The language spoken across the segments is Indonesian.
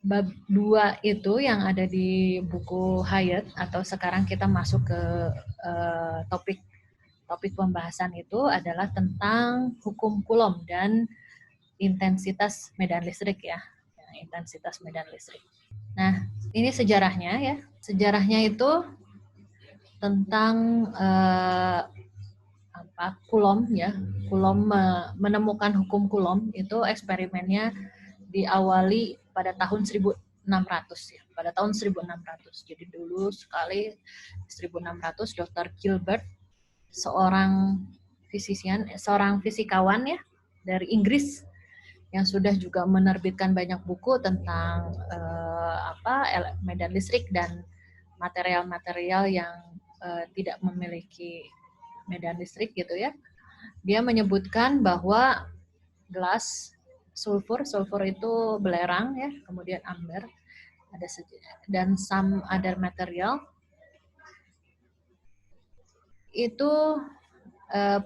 bab 2 itu yang ada di buku Hyatt, atau sekarang kita masuk ke topik pembahasan itu adalah tentang hukum Coulomb dan intensitas medan listrik ya. Intensitas medan listrik. Nah, ini sejarahnya ya. Sejarahnya itu tentang Coulomb ya. Coulomb menemukan hukum Coulomb itu eksperimennya diawali pada tahun 1600 ya. Pada tahun 1600. Jadi dulu sekali 1600 Dr. Gilbert, seorang fisikawan ya dari Inggris yang sudah juga menerbitkan banyak buku tentang medan listrik dan material-material yang tidak memiliki medan listrik gitu ya. Dia menyebutkan bahwa gelas, sulfur itu belerang ya, kemudian amber, dan some other material itu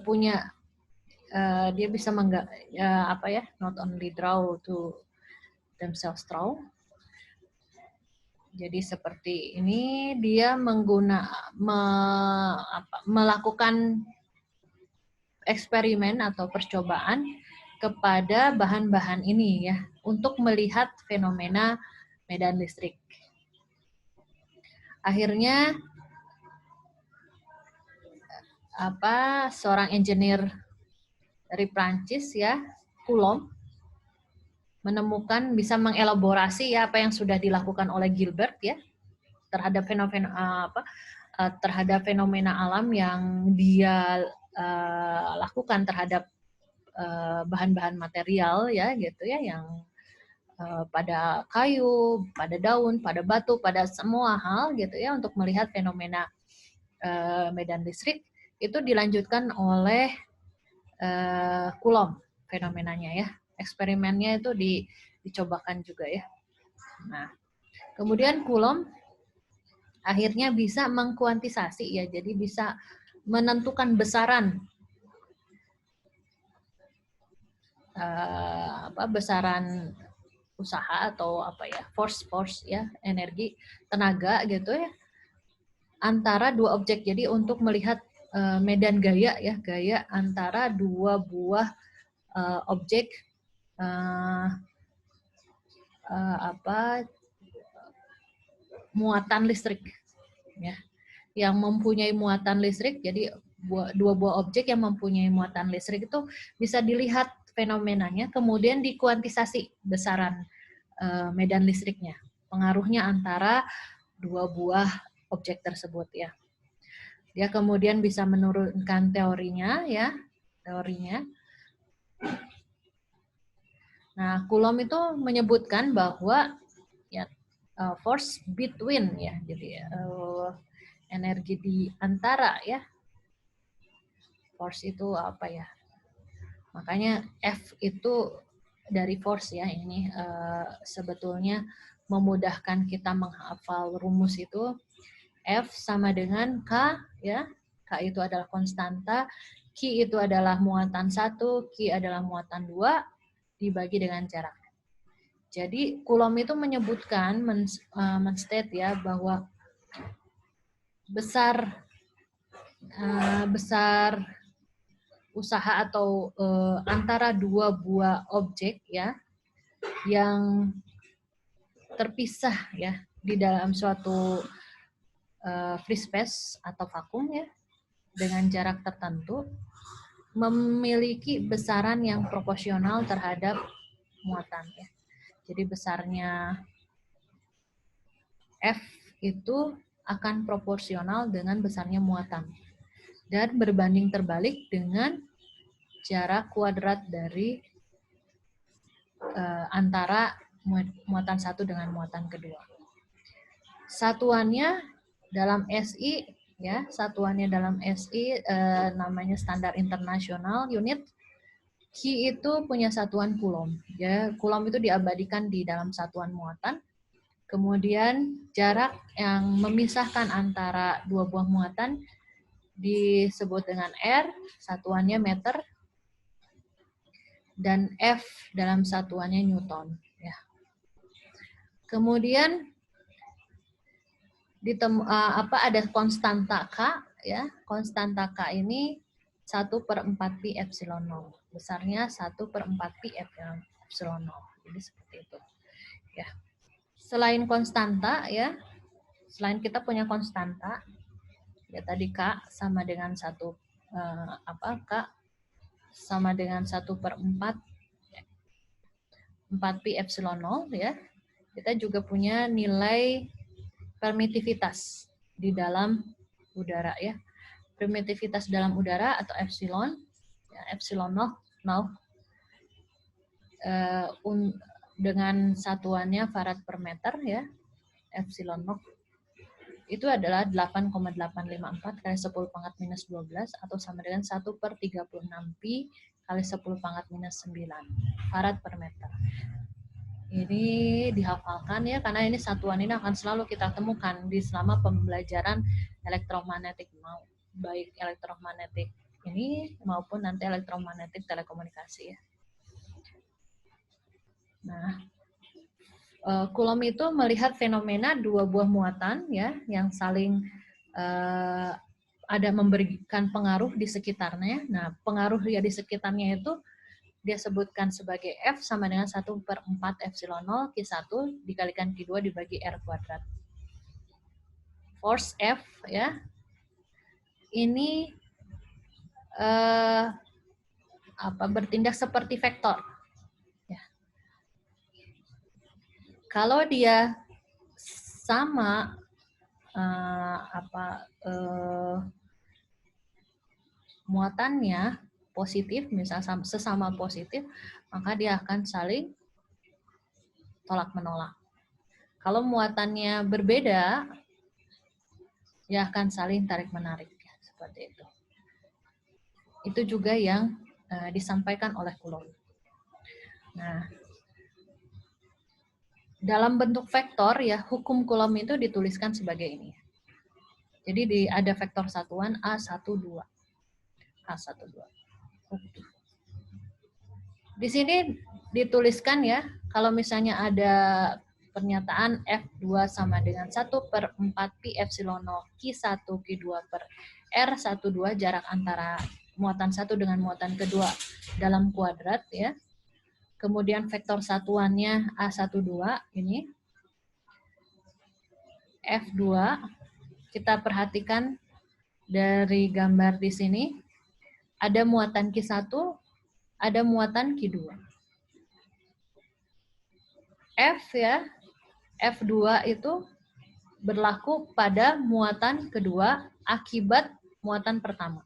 punya dia bisa not only draw to themselves draw. Jadi seperti ini dia melakukan eksperimen atau percobaan kepada bahan-bahan ini ya untuk melihat fenomena medan listrik. Akhirnya seorang engineer dari Prancis ya, Coulomb, menemukan, bisa mengelaborasi ya apa yang sudah dilakukan oleh Gilbert ya terhadap fenomena alam yang dia lakukan terhadap bahan-bahan material ya gitu ya, yang pada kayu, pada daun, pada batu, pada semua hal gitu ya, untuk melihat fenomena medan listrik. Itu dilanjutkan oleh Coulomb fenomenanya ya. Eksperimennya itu dicobakan juga ya. Nah, kemudian Coulomb akhirnya bisa mengkuantisasi ya, jadi bisa menentukan besaran besaran usaha atau force ya, energi, tenaga gitu ya, antara dua objek. Jadi untuk melihat medan gaya ya, gaya antara dua buah objek muatan listrik ya, yang mempunyai muatan listrik. Jadi dua buah objek yang mempunyai muatan listrik itu bisa dilihat fenomenanya, kemudian dikuantisasi besaran medan listriknya, pengaruhnya antara dua buah objek tersebut ya. Dia kemudian bisa menurunkan teorinya. Nah, Coulomb itu menyebutkan bahwa ya force between ya, jadi energi di antara ya. Force itu apa ya? Makanya F itu dari force ya, ini sebetulnya memudahkan kita menghafal rumus itu. F sama dengan K ya. K itu adalah konstanta, Q itu adalah muatan 1, Q adalah muatan 2 dibagi dengan jarak. Jadi Coulomb itu menyebutkan, menstate ya, bahwa besar usaha atau antara dua buah objek ya yang terpisah ya di dalam suatu free space atau vakum ya dengan jarak tertentu memiliki besaran yang proporsional terhadap muatan ya. Jadi besarnya F itu akan proporsional dengan besarnya muatan dan berbanding terbalik dengan jarak kuadrat dari antara muatan satu dengan muatan kedua. Satuannya dalam SI ya, namanya standar internasional unit. Q itu punya satuan Coulomb ya. Coulomb itu diabadikan di dalam satuan muatan. Kemudian jarak yang memisahkan antara dua buah muatan disebut dengan R, satuannya meter, dan F dalam satuannya Newton ya. Kemudian ada konstanta K, ya. Konstanta K ini 1/4 pi epsilon 0. Besarnya 1/4 pi epsilon 0. Jadi seperti itu. Ya. Selain konstanta, ya, selain kita punya konstanta, ya tadi K sama dengan 1 K sama dengan 1/4 pi epsilon 0, ya. Kita juga punya nilai permitivitas di dalam udara, ya. Permitivitas dalam udara atau epsilon, ya, epsilon 0 dengan satuannya farad per meter, ya. Epsilon 0 itu adalah 8,854 kali 10 pangkat minus 12 atau sama dengan 1/36 pi kali 10 pangkat minus 9 farad per meter. Ini dihafalkan, ya, karena ini satuan ini akan selalu kita temukan di selama pembelajaran elektromagnetik, baik elektromagnetik ini maupun nanti elektromagnetik telekomunikasi, ya. Nah, Coulomb itu melihat fenomena dua buah muatan, ya, yang saling ada memberikan pengaruh di sekitarnya. Nah, pengaruh ya di sekitarnya itu dia sebutkan sebagai F sama dengan 1/4 epsilon 0 Q1 dikalikan Q2 dibagi R kuadrat. Force F, ya, ini bertindak seperti vektor. Ya. Kalau dia sama muatannya positif, misalnya sesama positif, maka dia akan saling tolak menolak. Kalau muatannya berbeda, dia akan saling tarik menarik, seperti itu. Itu juga yang disampaikan oleh Coulomb. Nah, dalam bentuk vektor, ya, hukum Coulomb itu dituliskan sebagai ini. Jadi ada vektor satuan A12. A12. Di sini dituliskan, ya, kalau misalnya ada pernyataan F2 sama dengan 1/4 pi epsilon 0 Q1 Q2 per R12 jarak antara muatan satu dengan muatan kedua dalam kuadrat, ya. Kemudian vektor satuannya A12 ini. F2 kita perhatikan dari gambar di sini ada muatan Q1, ada muatan Q2. F, ya, F2 itu berlaku pada muatan kedua akibat muatan pertama.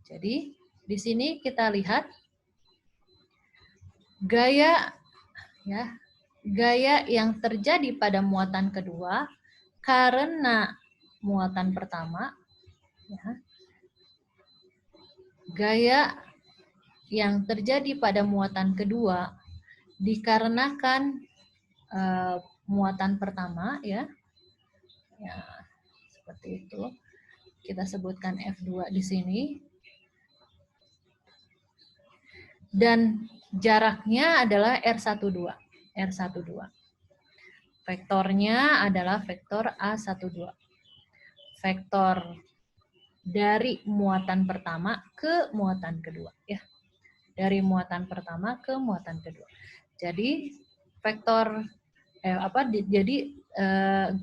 Jadi, di sini kita lihat gaya, ya, gaya yang terjadi pada muatan kedua karena muatan pertama, ya. Gaya yang terjadi pada muatan kedua dikarenakan muatan pertama, ya. Ya, seperti itu. Kita sebutkan F2 di sini. Dan jaraknya adalah R12. R12. Vektornya adalah vektor A12. Vektor dari muatan pertama ke muatan kedua, ya. Dari muatan pertama ke muatan kedua. Jadi vektor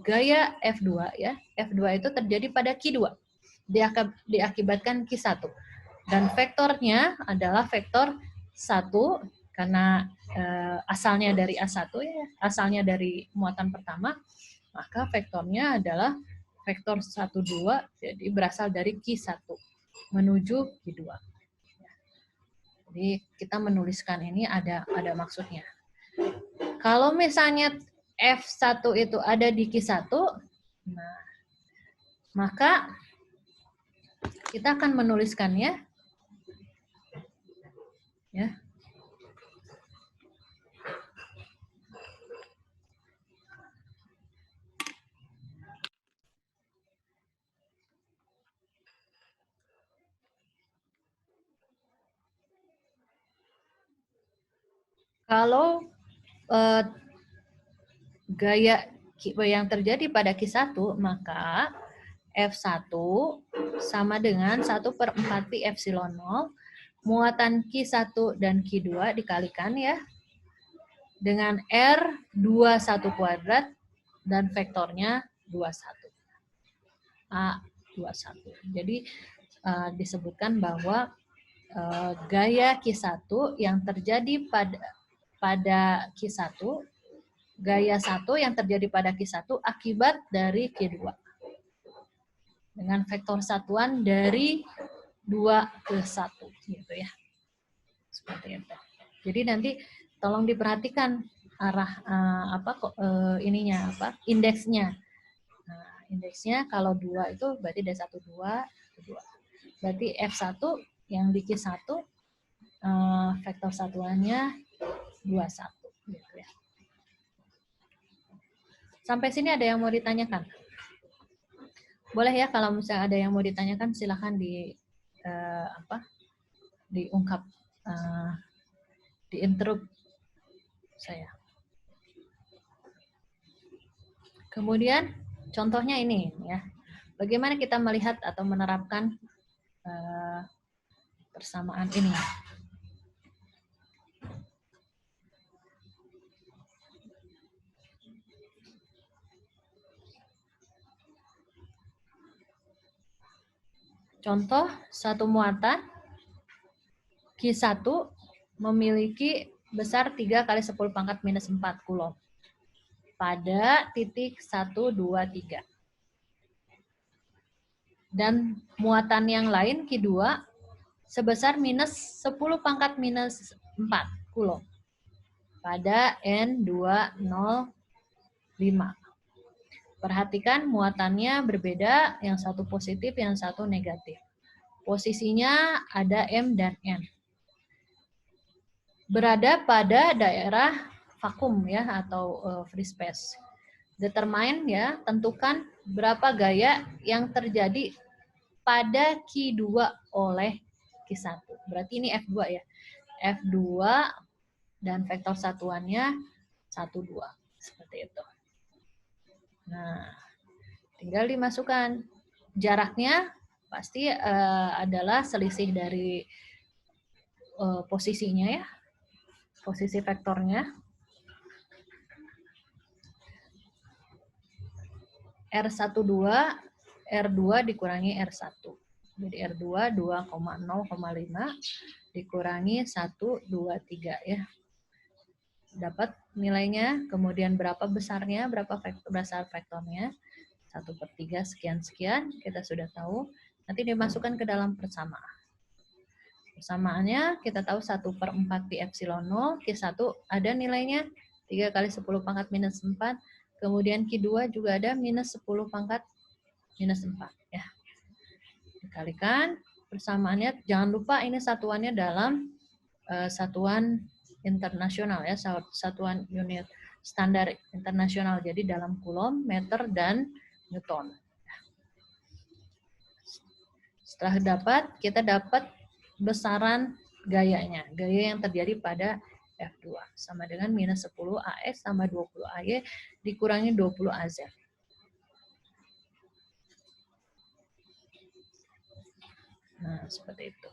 gaya F2, ya. F2 itu terjadi pada Q2. Diakibatkan Q1. Dan vektornya adalah vektor 1 karena asalnya dari A1, ya, asalnya dari muatan pertama, maka vektornya adalah vektor 1, 2, jadi berasal dari Q1 menuju Q2. Jadi kita menuliskan ini ada maksudnya. Kalau misalnya F1 itu ada di Q1, nah, maka kita akan menuliskannya, ya. Kalau gaya yang terjadi pada Q1, maka F1 sama dengan 1/4 pi epsilon 0, muatan Q1 dan Q2 dikalikan ya, dengan R21 kuadrat dan vektornya 21. A21. Jadi disebutkan bahwa gaya Q1 yang terjadi pada Q1, gaya 1 yang terjadi pada Q1 akibat dari Q2. Dengan vektor satuan dari 2 ke 1 gitu ya. Seperti itu. Jadi nanti tolong diperhatikan arah indeksnya. Nah, indeksnya kalau 2 itu berarti dari 1 2 2. Berarti F1 yang di Q1 vektor satuannya 21 gitu ya. Sampai sini ada yang mau ditanyakan? Boleh ya, kalau misalnya ada yang mau ditanyakan silahkan diungkap, diinterrupt saya. Kemudian contohnya ini ya, bagaimana kita melihat atau menerapkan persamaan ini. Contoh, satu muatan Q1 memiliki besar 3 kali 10⁻⁴ Coulomb pada titik 1, 2, 3. Dan muatan yang lain Q2 sebesar minus 10⁻⁴ Coulomb pada N205. Perhatikan muatannya berbeda, yang satu positif, yang satu negatif. Posisinya ada M dan N. Berada pada daerah vakum ya, atau free space. Determine ya, tentukan berapa gaya yang terjadi pada Q2 oleh Q1. Berarti ini F2 ya. F2 dan vektor satuannya 1, 2. Seperti itu. Nah, tinggal dimasukkan. Jaraknya pasti adalah selisih dari posisinya ya. Posisi vektornya. R12, R2 dikurangi R1. Jadi R2 2,0,5 dikurangi 1, 2, 3 ya. Dapat nilainya, kemudian berapa besarnya, berapa besar vektornya. 1/3 sekian-sekian, kita sudah tahu. Nanti dimasukkan ke dalam persamaan. Persamaannya kita tahu 1/4 pi epsilon 0, Q1 ada nilainya 3 kali 10⁻⁴, kemudian Q2 juga ada minus 10⁻⁴ ya. Dikalikan persamaannya, jangan lupa ini satuannya dalam satuan internasional ya, satuan unit standar internasional, jadi dalam Coulomb, meter, dan Newton. Setelah kita dapat besaran gayanya. Gaya yang terjadi pada F2 sama dengan minus 10 AX sama 20 AY dikurangi 20 AZ. Nah, seperti itu.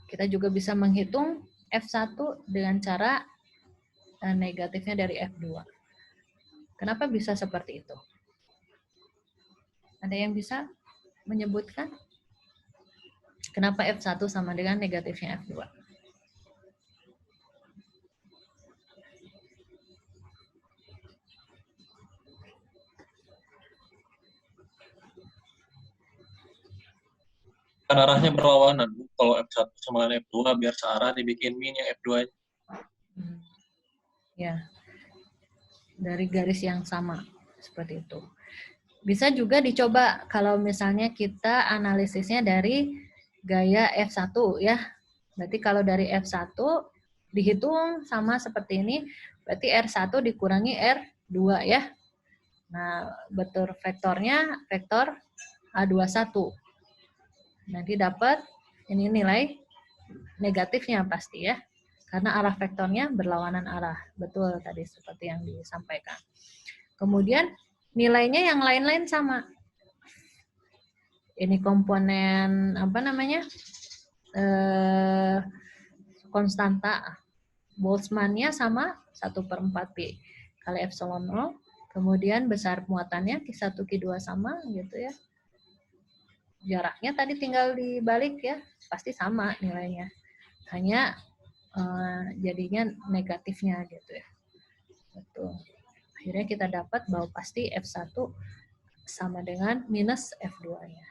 Kita juga bisa menghitung F1 dengan cara negatifnya dari F2. Kenapa bisa seperti itu? Ada yang bisa menyebutkan? Kenapa F1 sama dengan negatifnya F2? Kan arahnya berlawanan. Kalau F1 sama dengan F2, biar searah dibikin min yang F2. Ya, dari garis yang sama. Seperti itu. Bisa juga dicoba kalau misalnya kita analisisnya dari gaya F1 ya. Berarti kalau dari F1 dihitung sama seperti ini, berarti R1 dikurangi R2 ya. Nah, betul vektornya vektor A21. Nanti dapat ini nilai negatifnya pasti ya. Karena arah vektornya berlawanan arah. Betul tadi seperti yang disampaikan. Kemudian nilainya yang lain-lain sama. Ini komponen apa namanya? Konstanta. Boltzmann-nya sama 1/4P kali epsilon 0. Kemudian besar muatannya Q1 Q2 sama gitu ya. Jaraknya tadi tinggal dibalik ya, pasti sama nilainya. Hanya jadinya negatifnya gitu ya. Betul. Akhirnya kita dapat bahwa pasti F1 sama dengan minus F2-nya.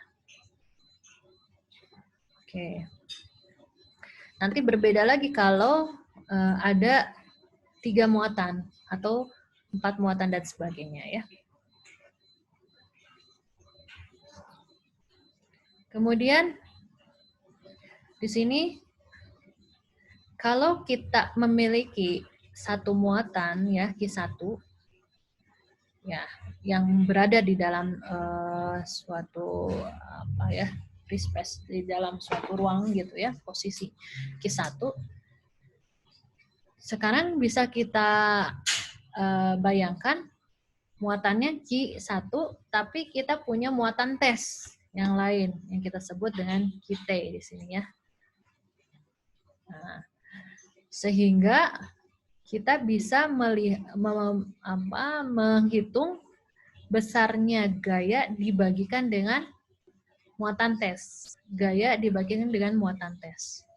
Oke. Nanti berbeda lagi kalau ada 3 muatan atau 4 muatan dan sebagainya ya. Kemudian di sini kalau kita memiliki satu muatan ya Q1 ya yang berada di dalam suatu apa ya free space di dalam suatu ruang gitu ya posisi Q1 sekarang bisa kita bayangkan muatannya Q1 tapi kita punya muatan tes yang lain yang kita sebut dengan QT di sini ya. Nah, sehingga kita bisa menghitung besarnya gaya dibagikan dengan muatan tes. Gaya dibagikan dengan muatan tes.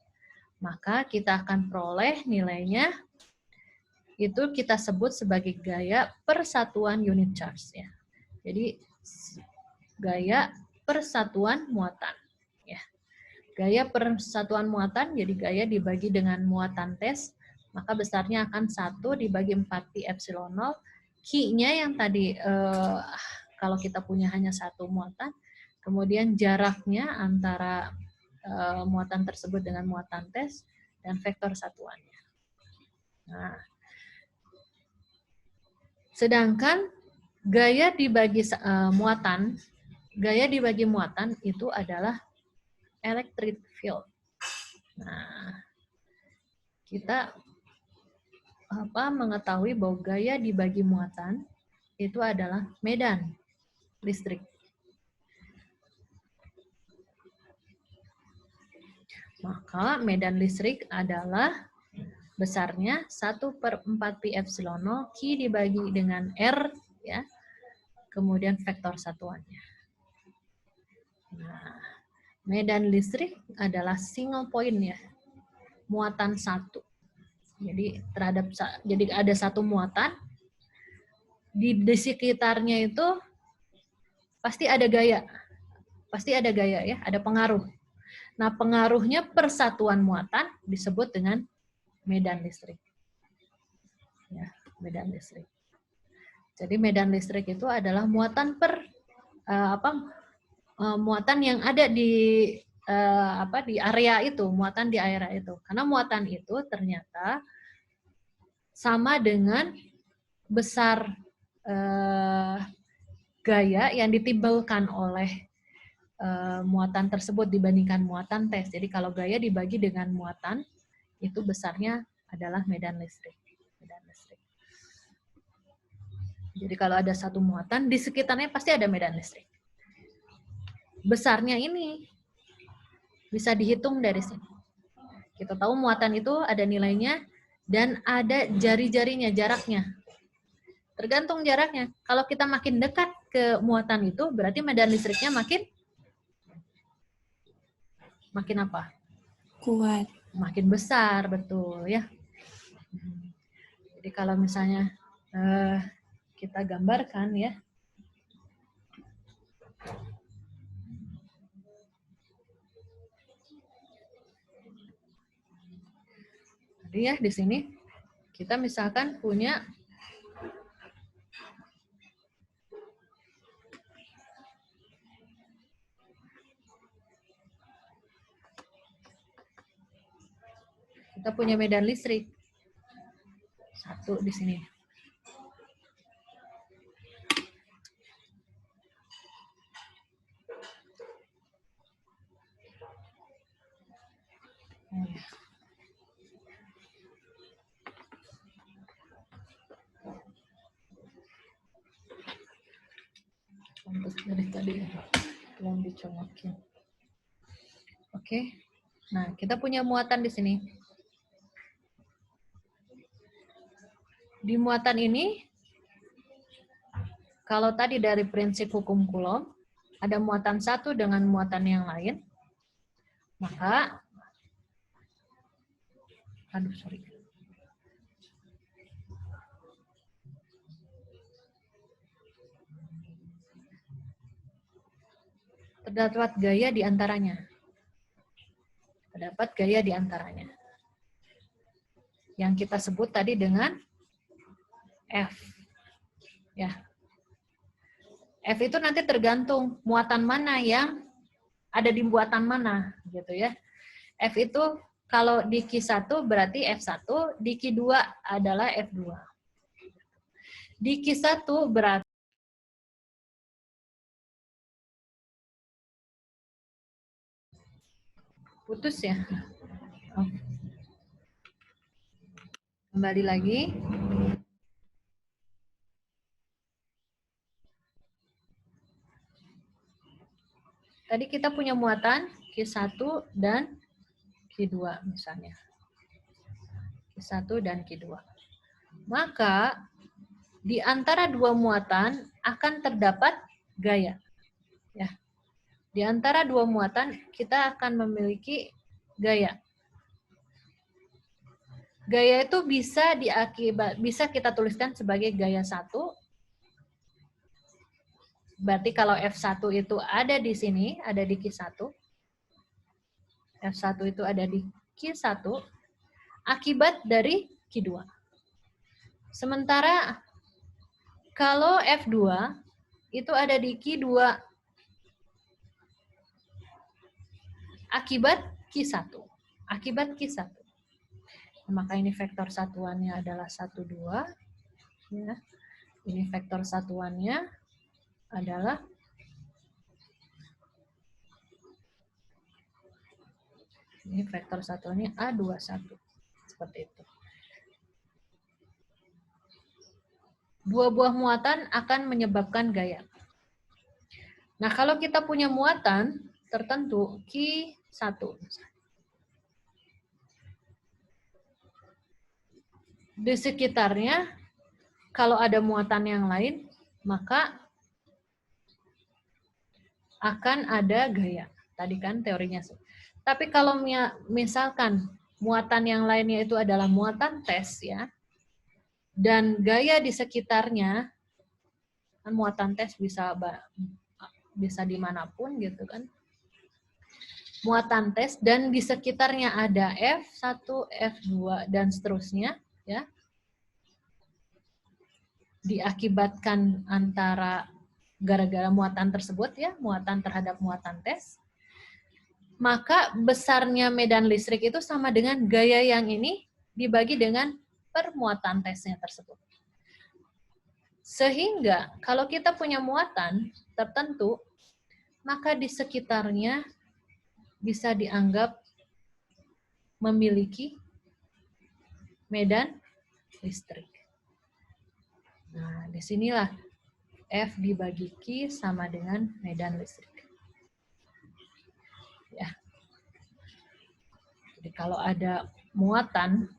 Maka kita akan peroleh nilainya itu kita sebut sebagai gaya persatuan unit charge ya. Jadi gaya persatuan muatan ya. Gaya persatuan muatan jadi gaya dibagi dengan muatan tes, maka besarnya akan 1 dibagi 4pi epsilon 0. Q-nya yang tadi kalau kita punya hanya satu muatan, kemudian jaraknya antara muatan tersebut dengan muatan tes dan vektor satuannya. Nah, sedangkan gaya dibagi muatan itu adalah electric field. Nah, kita mengetahui bahwa gaya dibagi muatan itu adalah medan listrik. Maka medan listrik adalah besarnya 1/4pi epsilon 0 Q dibagi dengan R ya. Kemudian vektor satuannya. Nah, medan listrik adalah single point ya. Muatan satu. Jadi ada satu muatan di sekitarnya itu pasti ada gaya. Pasti ada gaya ya, ada pengaruh. Nah, pengaruhnya persatuan muatan disebut dengan medan listrik. Ya, medan listrik. Jadi medan listrik itu adalah muatan muatan yang ada di area itu, muatan di area itu. Karena muatan itu ternyata sama dengan besar gaya yang ditimbulkan oleh muatan tersebut dibandingkan muatan tes. Jadi kalau gaya dibagi dengan muatan, itu besarnya adalah medan listrik. Jadi kalau ada satu muatan, di sekitarnya pasti ada medan listrik. Besarnya ini bisa dihitung dari sini. Kita tahu muatan itu ada nilainya dan ada jari-jarinya, jaraknya. Tergantung jaraknya. Kalau kita makin dekat ke muatan itu, berarti medan listriknya makin apa? Kuat. Makin besar, betul ya. Jadi kalau misalnya kita gambarkan ya. Jadi ya di sini kita misalkan punya medan listrik. Satu di sini. Pantes dari tadi belum dicomokin. Oke. Nah, kita punya muatan di sini. Di muatan ini, kalau tadi dari prinsip hukum Coulomb, ada muatan satu dengan muatan yang lain, maka, terdapat gaya di antaranya. Terdapat gaya di antaranya. Yang kita sebut tadi dengan F. Ya. F itu nanti tergantung muatan mana yang ada di muatan mana, gitu ya. F itu kalau di Q1 berarti F1, di Q2 adalah F2. Di Q1 berarti putus ya. Kembali lagi. Tadi kita punya muatan Q1 dan Q2 misalnya. Q1 dan Q2. Maka di antara dua muatan akan terdapat gaya. Ya. Di antara dua muatan kita akan memiliki gaya. Gaya itu bisa kita tuliskan sebagai gaya 1. Berarti kalau F1 itu ada di sini, ada di Q1. F1 itu ada di Q1 akibat dari Q2. Sementara kalau F2 itu ada di Q2 akibat Q1. Akibat Q1. Maka ini vektor satuannya adalah 1, 2. Ya. Ini vektor satuannya adalah ini vektor satuannya A21. Seperti itu. Dua buah muatan akan menyebabkan gaya. Nah, kalau kita punya muatan tertentu, Q1. Di sekitarnya, kalau ada muatan yang lain, maka akan ada gaya. Tadi kan teorinya. Tapi kalau misalkan muatan yang lainnya itu adalah muatan tes ya, dan gaya di sekitarnya, kan muatan tes bisa dimanapun gitu kan. Muatan tes dan di sekitarnya ada F1, F2 dan seterusnya ya. Diakibatkan antara gara-gara muatan tersebut ya, muatan terhadap muatan tes, maka besarnya medan listrik itu sama dengan gaya yang ini dibagi dengan permuatan tesnya tersebut. Sehingga kalau kita punya muatan tertentu, maka di sekitarnya bisa dianggap memiliki medan listrik. Nah, disinilah F dibagi Q sama dengan medan listrik. Ya. Jadi kalau ada muatan,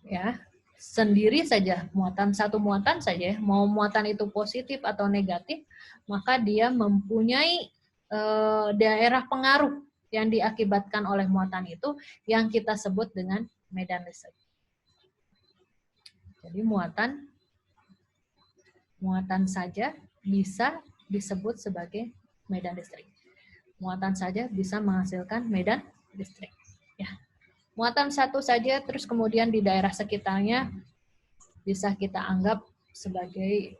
ya sendiri saja, satu muatan saja, mau muatan itu positif atau negatif, maka dia mempunyai daerah pengaruh yang diakibatkan oleh muatan itu yang kita sebut dengan medan listrik. Jadi muatan saja bisa disebut sebagai medan listrik. Muatan saja bisa menghasilkan medan listrik. Ya. Muatan satu saja, terus kemudian di daerah sekitarnya bisa kita anggap sebagai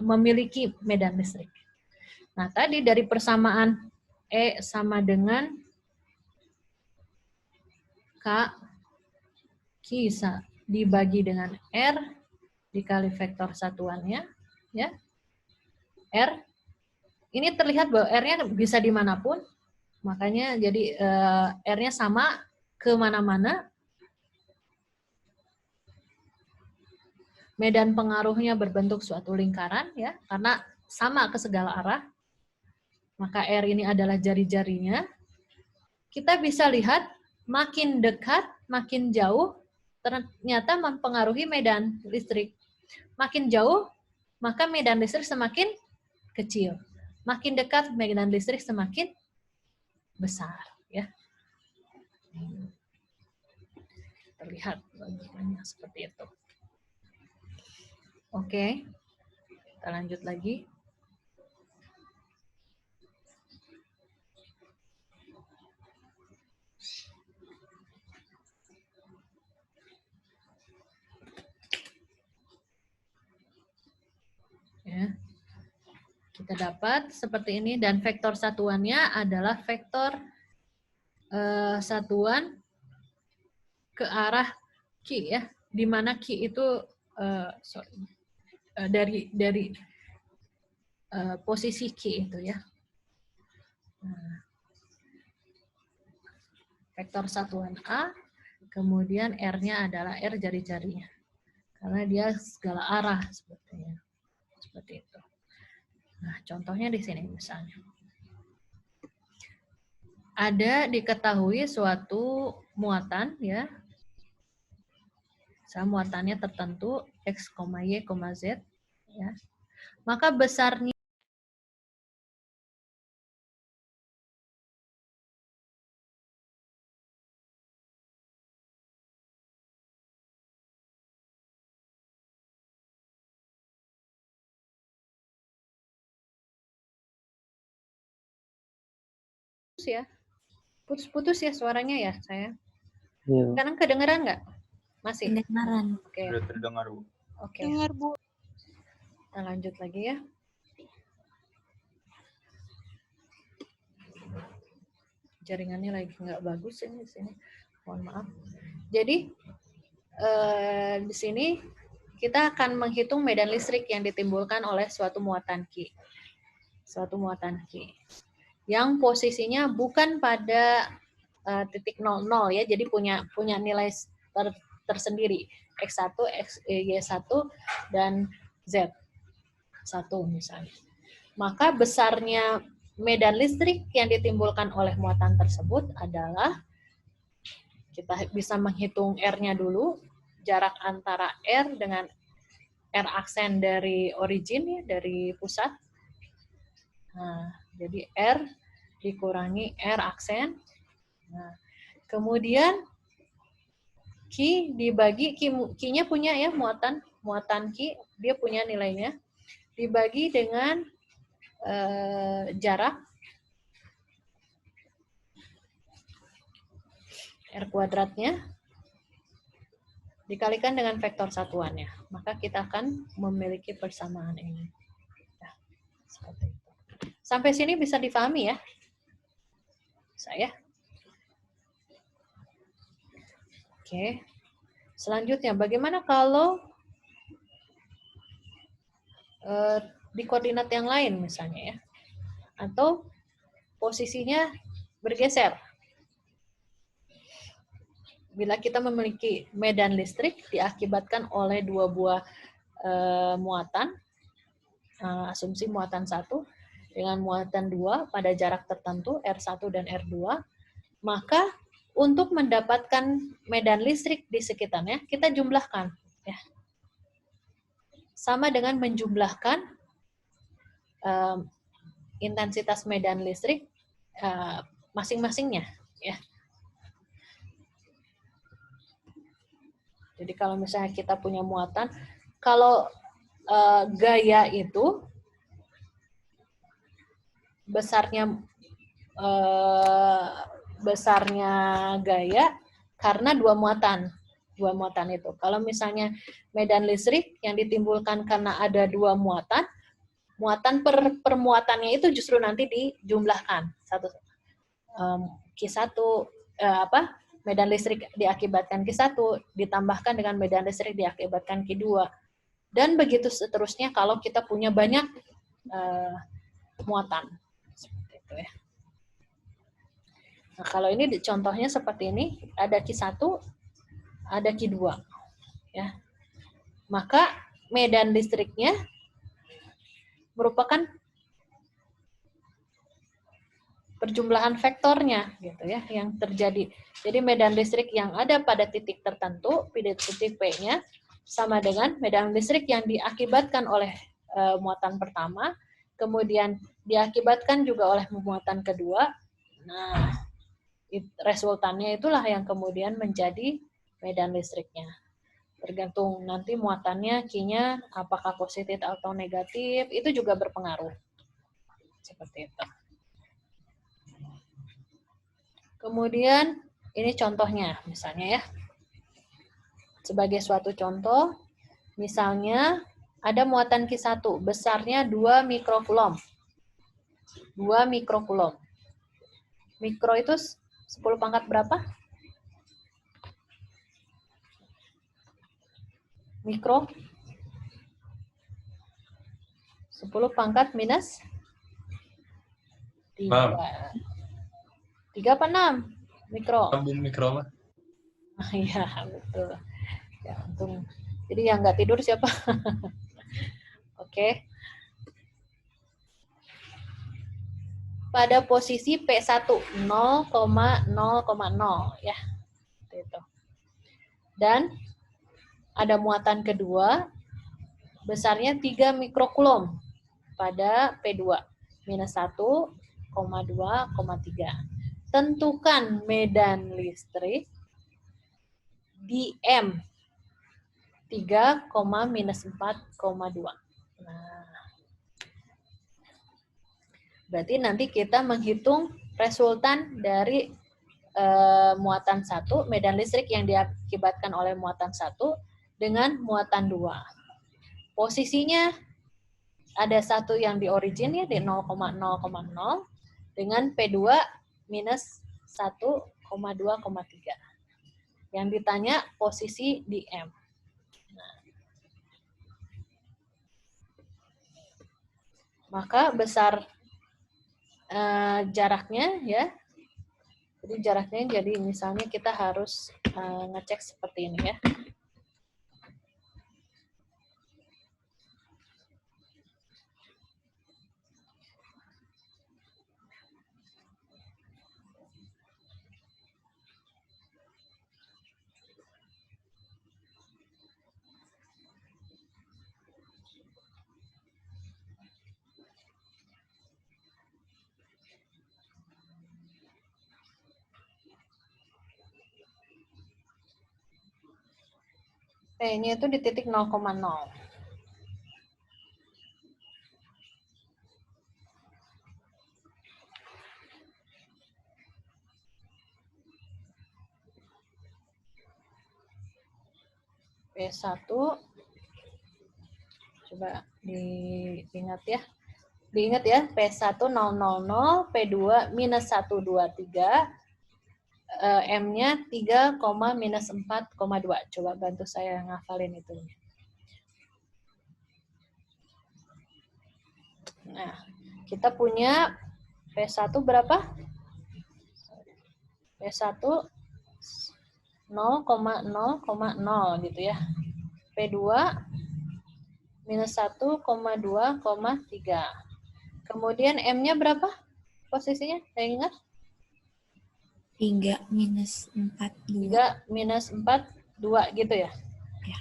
memiliki medan listrik. Nah, tadi dari persamaan E sama dengan K, Q dibagi dengan R dikali vektor satuannya, ya. R, ini terlihat bahwa R-nya bisa dimanapun, makanya jadi R-nya sama kemana-mana. Medan pengaruhnya berbentuk suatu lingkaran, ya, karena sama ke segala arah, maka R ini adalah jari-jarinya, kita bisa lihat makin dekat, makin jauh, ternyata mempengaruhi medan listrik. Makin jauh, maka medan listrik semakin kecil. Makin dekat, medan listrik semakin besar. Ya. Terlihat logikanya seperti itu. Oke, kita lanjut lagi. Ya. Kita dapat seperti ini, dan vektor satuannya adalah vektor satuan ke arah Q, ya, di mana Q itu dari posisi Q itu, ya. Nah, vektor satuan A, kemudian R-nya adalah R jari-jarinya, karena dia segala arah sebetulnya, seperti itu. Nah, contohnya di sini misalnya. Ada diketahui suatu muatan, ya. Muatannya tertentu X, Y, Z, ya. Maka besarnya ya. Putus-putus ya suaranya ya, saya. Iya. Sekarang kedengeran nggak? Masih? Kedengaran. Oke. Sudah terdengar, Bu. Oke. Dengar, Bu. Kita lanjut lagi ya. Jaringannya lagi nggak bagus ini di sini. Mohon maaf. Jadi di sini kita akan menghitung medan listrik yang ditimbulkan oleh suatu muatan Q. Suatu muatan Q. Yang posisinya bukan pada titik 00 ya, jadi punya nilai tersendiri. X1, Y1, dan Z1 misalnya. Maka besarnya medan listrik yang ditimbulkan oleh muatan tersebut adalah, kita bisa menghitung R-nya dulu, jarak antara R dengan R aksen dari origin, ya, dari pusat. Nah, jadi R dikurangi R aksen. Nah, kemudian Q dibagi, Q-nya punya ya muatan Q, dia punya nilainya, dibagi dengan jarak R kuadratnya dikalikan dengan vektor satuannya. Maka kita akan memiliki persamaan ini. Nah, seperti itu. Sampai sini bisa dipahami ya? Saya. Oke. Selanjutnya, bagaimana kalau di koordinat yang lain misalnya ya? Atau posisinya bergeser. Bila kita memiliki medan listrik diakibatkan oleh dua buah muatan, asumsi muatan 1 dengan muatan 2 pada jarak tertentu R1 dan R2, maka untuk mendapatkan medan listrik di sekitarnya, kita jumlahkan. Ya. Sama dengan menjumlahkan intensitas medan listrik masing-masingnya. Ya. Jadi kalau misalnya kita punya muatan, kalau gaya itu besarnya gaya karena dua muatan itu. Kalau misalnya medan listrik yang ditimbulkan karena ada dua muatan per muatannya itu justru nanti dijumlahkan Q1 medan listrik diakibatkan Q1 ditambahkan dengan medan listrik diakibatkan Q2, dan begitu seterusnya kalau kita punya banyak muatan seperti itu ya. Nah, kalau ini contohnya seperti ini, ada Q1, ada Q2 ya. Maka medan listriknya merupakan perjumlahan vektornya gitu ya yang terjadi. Jadi medan listrik yang ada pada titik tertentu, pada titik P-nya sama dengan medan listrik yang diakibatkan oleh muatan pertama, kemudian diakibatkan juga oleh muatan kedua. Nah, resultannya itulah yang kemudian menjadi medan listriknya. Tergantung nanti muatannya, Q-nya apakah positif atau negatif, itu juga berpengaruh. Seperti itu. Kemudian ini contohnya, misalnya ya. Sebagai suatu contoh, misalnya ada muatan Q1, besarnya 2 mikrokulom. 2 mikrokulom. Mikro itu 10 pangkat berapa? Mikro 10 pangkat minus 3. 3 apa 6? Mikro. Sambung mikro mah. Iya, betul. Ya, untung. Jadi yang nggak tidur siapa? Oke. Pada posisi P1 0,0,0 ya. Itu. Dan ada muatan kedua besarnya 3 mikrokulom pada P2 minus 1,2,3. Tentukan medan listrik di M 3, minus 4,2. Nah, berarti nanti kita menghitung resultan dari muatan 1, medan listrik yang diakibatkan oleh muatan 1 dengan muatan 2. Posisinya ada satu yang di origin ya di 0,0,0 dengan P2 minus 1,2,3. Yang ditanya posisi di M. Nah. Maka besar jaraknya ya. Jadi jaraknya jadi misalnya kita harus ngecek seperti ini ya. T-nya itu di titik 0,0. P1 coba diingat ya. Diingat ya, P1 000, P2 minus 123, M-nya 3, minus 4,2. Coba bantu saya ngafalin itu. Nah, kita punya P1 berapa? P1 0,0,0 gitu ya. P2 minus 1,2,3. Kemudian M-nya berapa posisinya? Saya ingat? 3 minus 4, 2. 3 minus 4, 2 gitu ya? Ya.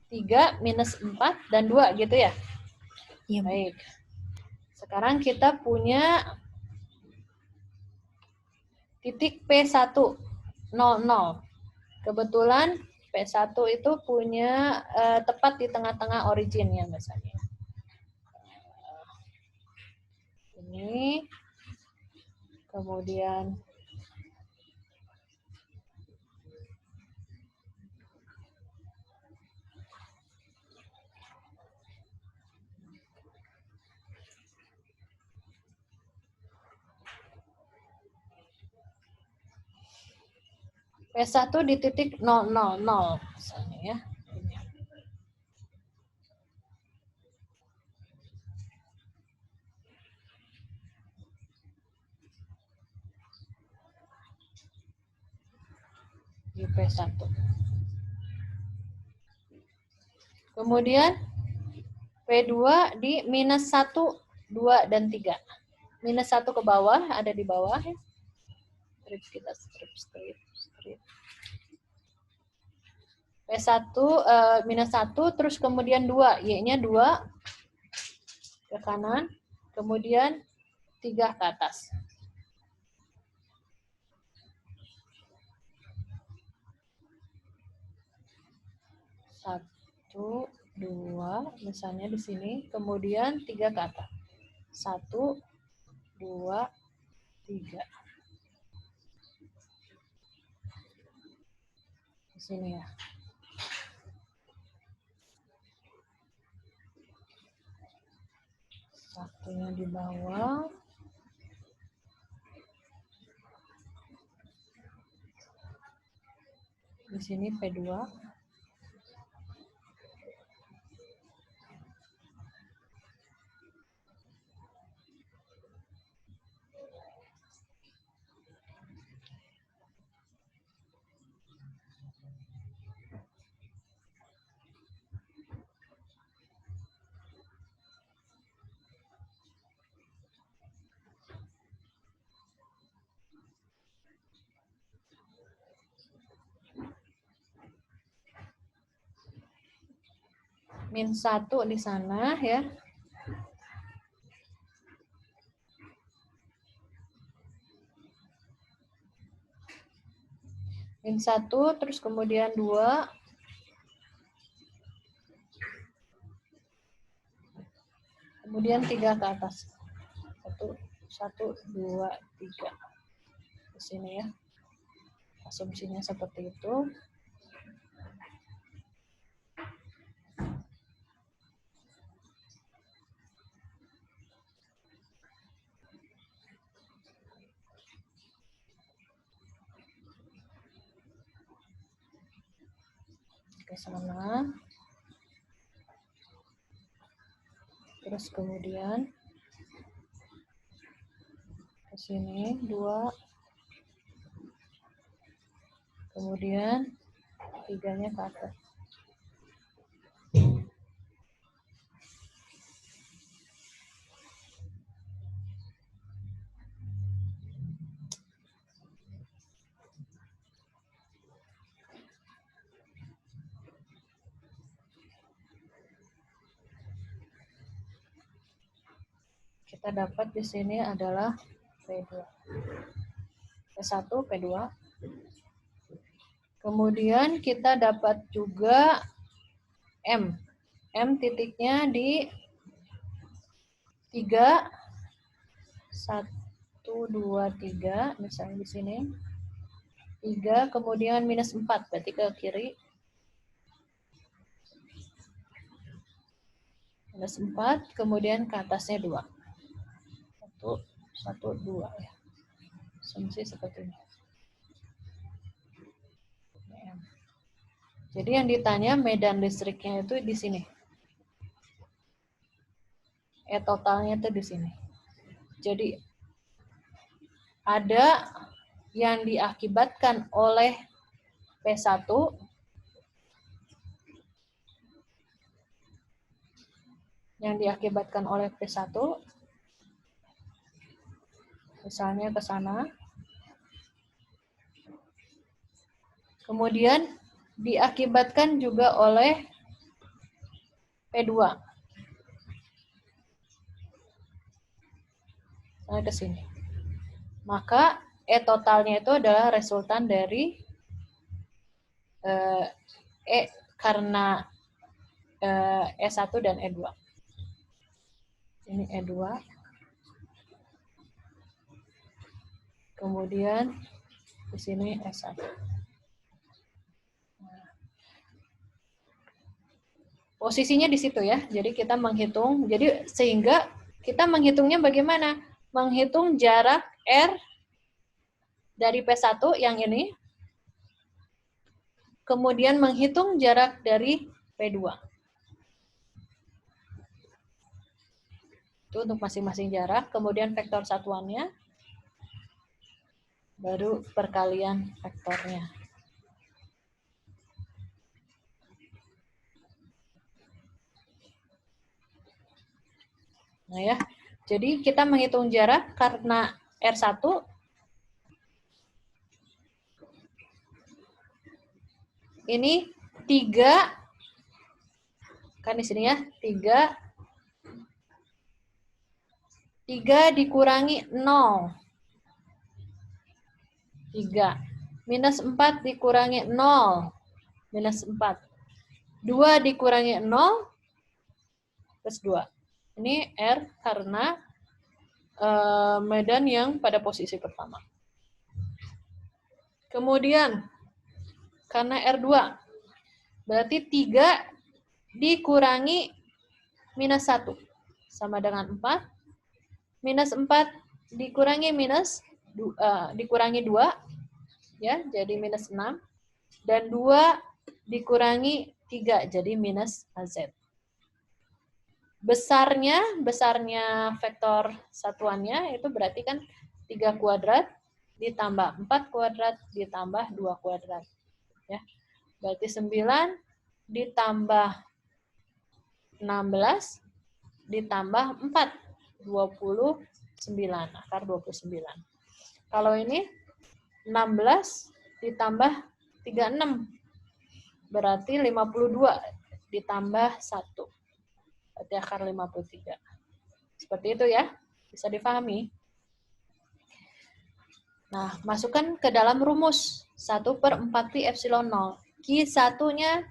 3 minus 4 dan 2 gitu ya? Ya, baik. Sekarang kita punya titik P1, 0,0. Kebetulan P1 itu punya tepat di tengah-tengah originnya misalnya. Ini. Kemudian P1 di titik 000 misalnya ya. Di P1. Kemudian P2 di minus 1, 2, dan 3. Minus 1 ke bawah, ada di bawah ya. Kita strip. P1 minus 1, terus kemudian 2. Y-nya 2 ke kanan, kemudian 3 ke atas. Satu, 2, misalnya di sini, kemudian 3 ke atas. 1, 2, 3. Di sini ya. Satunya di bawah. Di sini P2. Min 1 di sana ya. Min 1, terus kemudian 2. Kemudian 3 ke atas. 1, 2, 3. Di sini ya. Asumsinya seperti itu. Ke sana. Terus kemudian ke sini 2. Kemudian 3-nya ke atas. Kita dapat di sini adalah P2. P1, P2. Kemudian kita dapat juga M. M titiknya di 3, 1, 2, 3, misalnya di sini. 3, kemudian minus 4, berarti ke kiri. Minus 4, kemudian ke atasnya 2. 1, 2 ya. Asumsi seperti ini. Jadi yang ditanya medan listriknya itu di sini. Totalnya itu di sini. Jadi ada yang diakibatkan oleh P1, misalnya ke sana. Kemudian diakibatkan juga oleh P2. Ke sini. Maka totalnya itu adalah resultan dari karena E1 dan E2. Ini E2. Kemudian di sini S1. Posisinya di situ ya. Jadi kita menghitung. Jadi sehingga kita menghitungnya bagaimana? Menghitung jarak R dari P1 yang ini. Kemudian menghitung jarak dari P2. Itu untuk masing-masing jarak. Kemudian vektor satuannya. Baru perkalian vektornya. Nah ya, jadi kita menghitung jarak karena R1 ini 3, kan di sini ya, 3 dikurangi 0. 3. Minus 4 dikurangi 0. Minus 4. 2 dikurangi 0, plus 2. Ini R karena medan yang pada posisi pertama. Kemudian, karena R2, berarti 3 dikurangi minus 1, sama dengan 4. Minus 4 dikurangi dikurangi 2, ya, jadi minus 6. Dan 2 dikurangi 3, jadi minus AZ. Besarnya vektor satuannya itu berarti kan 3 kuadrat ditambah 4 kuadrat ditambah 2 kuadrat. Ya. Berarti 9 ditambah 16 ditambah 4, 29, akar 29. Kalau ini 16 ditambah 36, berarti 52 ditambah 1. Berarti akar 53. Seperti itu ya, bisa difahami. Nah, masukkan ke dalam rumus 1/4pi epsilon 0. Q1-nya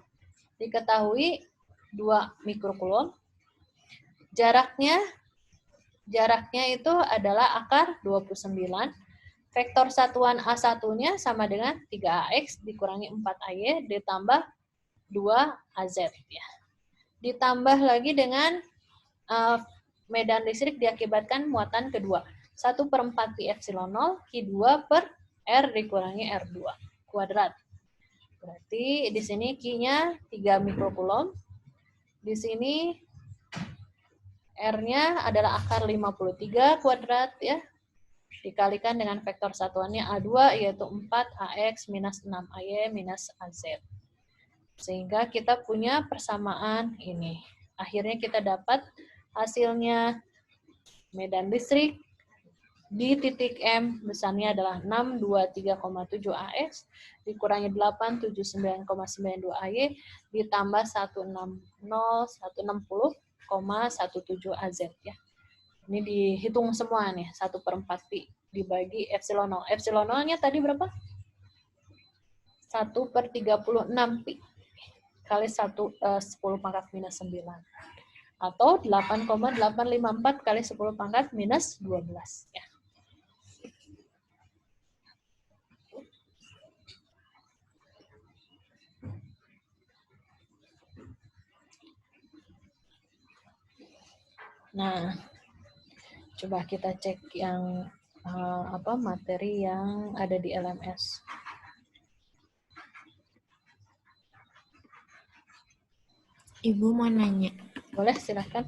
diketahui 2 mikrokulom. Jaraknya itu adalah akar 29. Vektor satuan A1-nya sama dengan 3AX dikurangi 4AY ditambah 2AZ. Ya. Ditambah lagi dengan medan listrik diakibatkan muatan kedua. 1/4pi epsilon 0, Q2 per R dikurangi R2 kuadrat. Berarti di sini Q-nya 3 mikrokulom. Di sini R-nya adalah akar 53 kuadrat, ya. Dikalikan dengan vektor satuannya A2, yaitu 4AX minus 6AY minus AZ. Sehingga kita punya persamaan ini. Akhirnya kita dapat hasilnya medan listrik di titik M besarnya adalah 623,7 AX dikurangi 879,92 AY ditambah 160,17 AZ ya. Ini dihitung semua nih, 1/4pi dibagi epsilon 0. Epsilon 0-nya tadi berapa? 1/36 pi kali 10 pangkat minus 9. Atau 8,854 kali 10 pangkat minus 12. Ya. Nah, coba kita cek yang materi yang ada di LMS. Ibu mau nanya. Boleh, silahkan.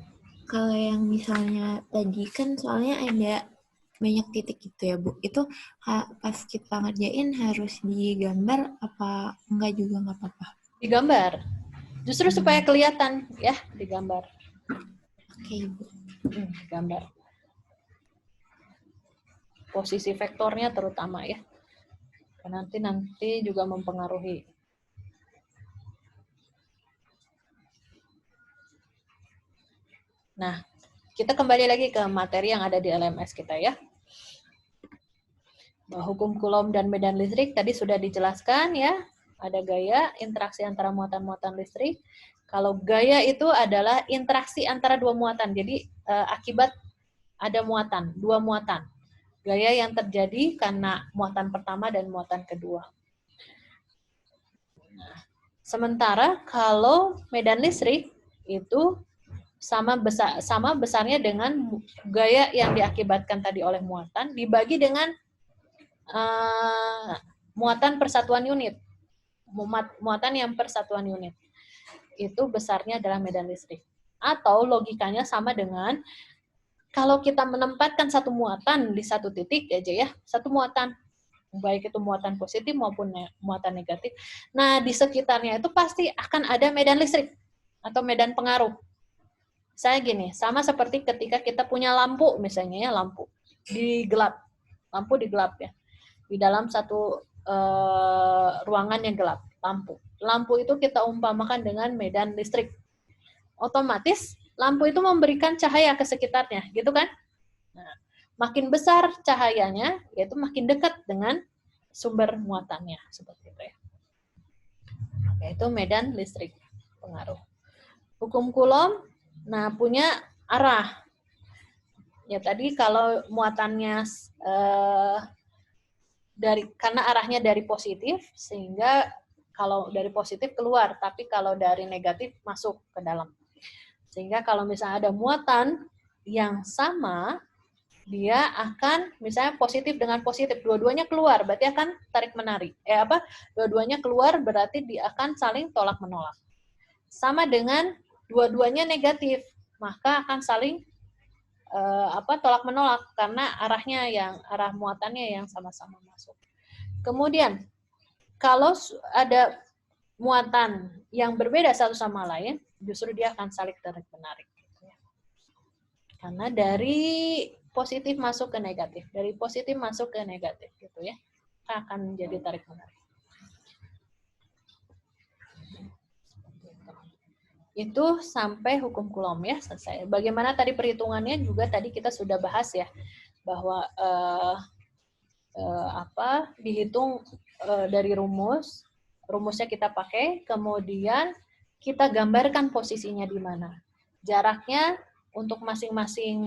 Kalau yang misalnya tadi kan soalnya ada banyak titik gitu ya, Bu. Itu pas kita ngerjain harus digambar apa enggak juga nggak apa-apa? Digambar. Justru supaya kelihatan ya, digambar. Oke, Ibu. Gambar. Posisi vektornya terutama ya. Nanti juga mempengaruhi. Nah, kita kembali lagi ke materi yang ada di LMS kita ya. Hukum Coulomb dan medan listrik tadi sudah dijelaskan ya. Ada gaya, interaksi antara muatan-muatan listrik. Kalau gaya itu adalah interaksi antara dua muatan. Jadi akibat ada muatan, dua muatan. Gaya yang terjadi karena muatan pertama dan muatan kedua. Nah, sementara kalau medan listrik itu sama besarnya dengan gaya yang diakibatkan tadi oleh muatan dibagi dengan muatan persatuan unit. Muatan yang persatuan unit. Itu besarnya adalah medan listrik. Atau logikanya sama dengan kalau kita menempatkan satu muatan di satu titik aja ya, satu muatan, baik itu muatan positif maupun muatan negatif. Nah, di sekitarnya itu pasti akan ada medan listrik atau medan pengaruh. Saya gini, sama seperti ketika kita punya lampu misalnya ya, lampu digelap ya, di dalam satu ruangan yang gelap, lampu itu kita umpamakan dengan medan listrik. Otomatis lampu itu memberikan cahaya ke sekitarnya, gitu kan? Nah, makin besar cahayanya, yaitu makin dekat dengan sumber muatannya, seperti itu ya. Yaitu medan listrik pengaruh. Hukum Coulomb, nah punya arah. Ya tadi kalau muatannya karena arahnya dari positif, sehingga kalau dari positif keluar, tapi kalau dari negatif masuk ke dalam. Sehingga kalau misalnya ada muatan yang sama, dia akan misalnya positif dengan positif, dua-duanya keluar, berarti akan tarik menarik. Dua-duanya keluar berarti dia akan saling tolak menolak. Sama dengan dua-duanya negatif, maka akan saling tolak menolak karena arah muatannya yang sama-sama masuk. Kemudian kalau ada muatan yang berbeda satu sama lain, justru dia akan saling tarik menarik. Karena dari positif masuk ke negatif, gitu ya, akan menjadi tarik menarik. Itu sampai hukum Coulomb ya, selesai. Bagaimana tadi perhitungannya juga tadi kita sudah bahas ya, bahwa dihitung dari rumusnya kita pakai, kemudian kita gambarkan posisinya di mana. Jaraknya untuk masing-masing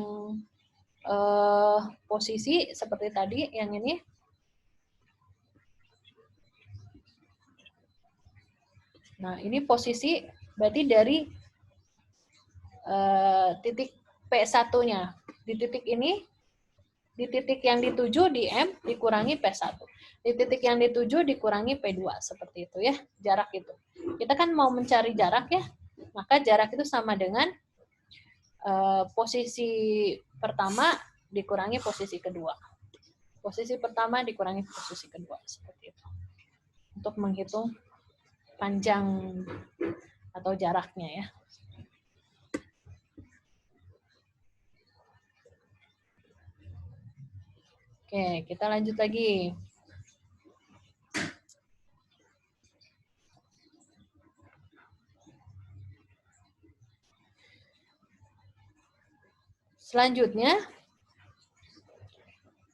posisi seperti tadi yang ini. Nah, ini posisi berarti dari titik P1-nya. Di titik ini, di titik yang dituju di M dikurangi P1. Di titik yang dituju dikurangi P2. Seperti itu ya, jarak itu. Kita kan mau mencari jarak ya, maka jarak itu sama dengan posisi pertama dikurangi posisi kedua. Posisi pertama dikurangi posisi kedua. Seperti itu. Untuk menghitung panjang atau jaraknya ya. Oke, kita lanjut lagi. Selanjutnya,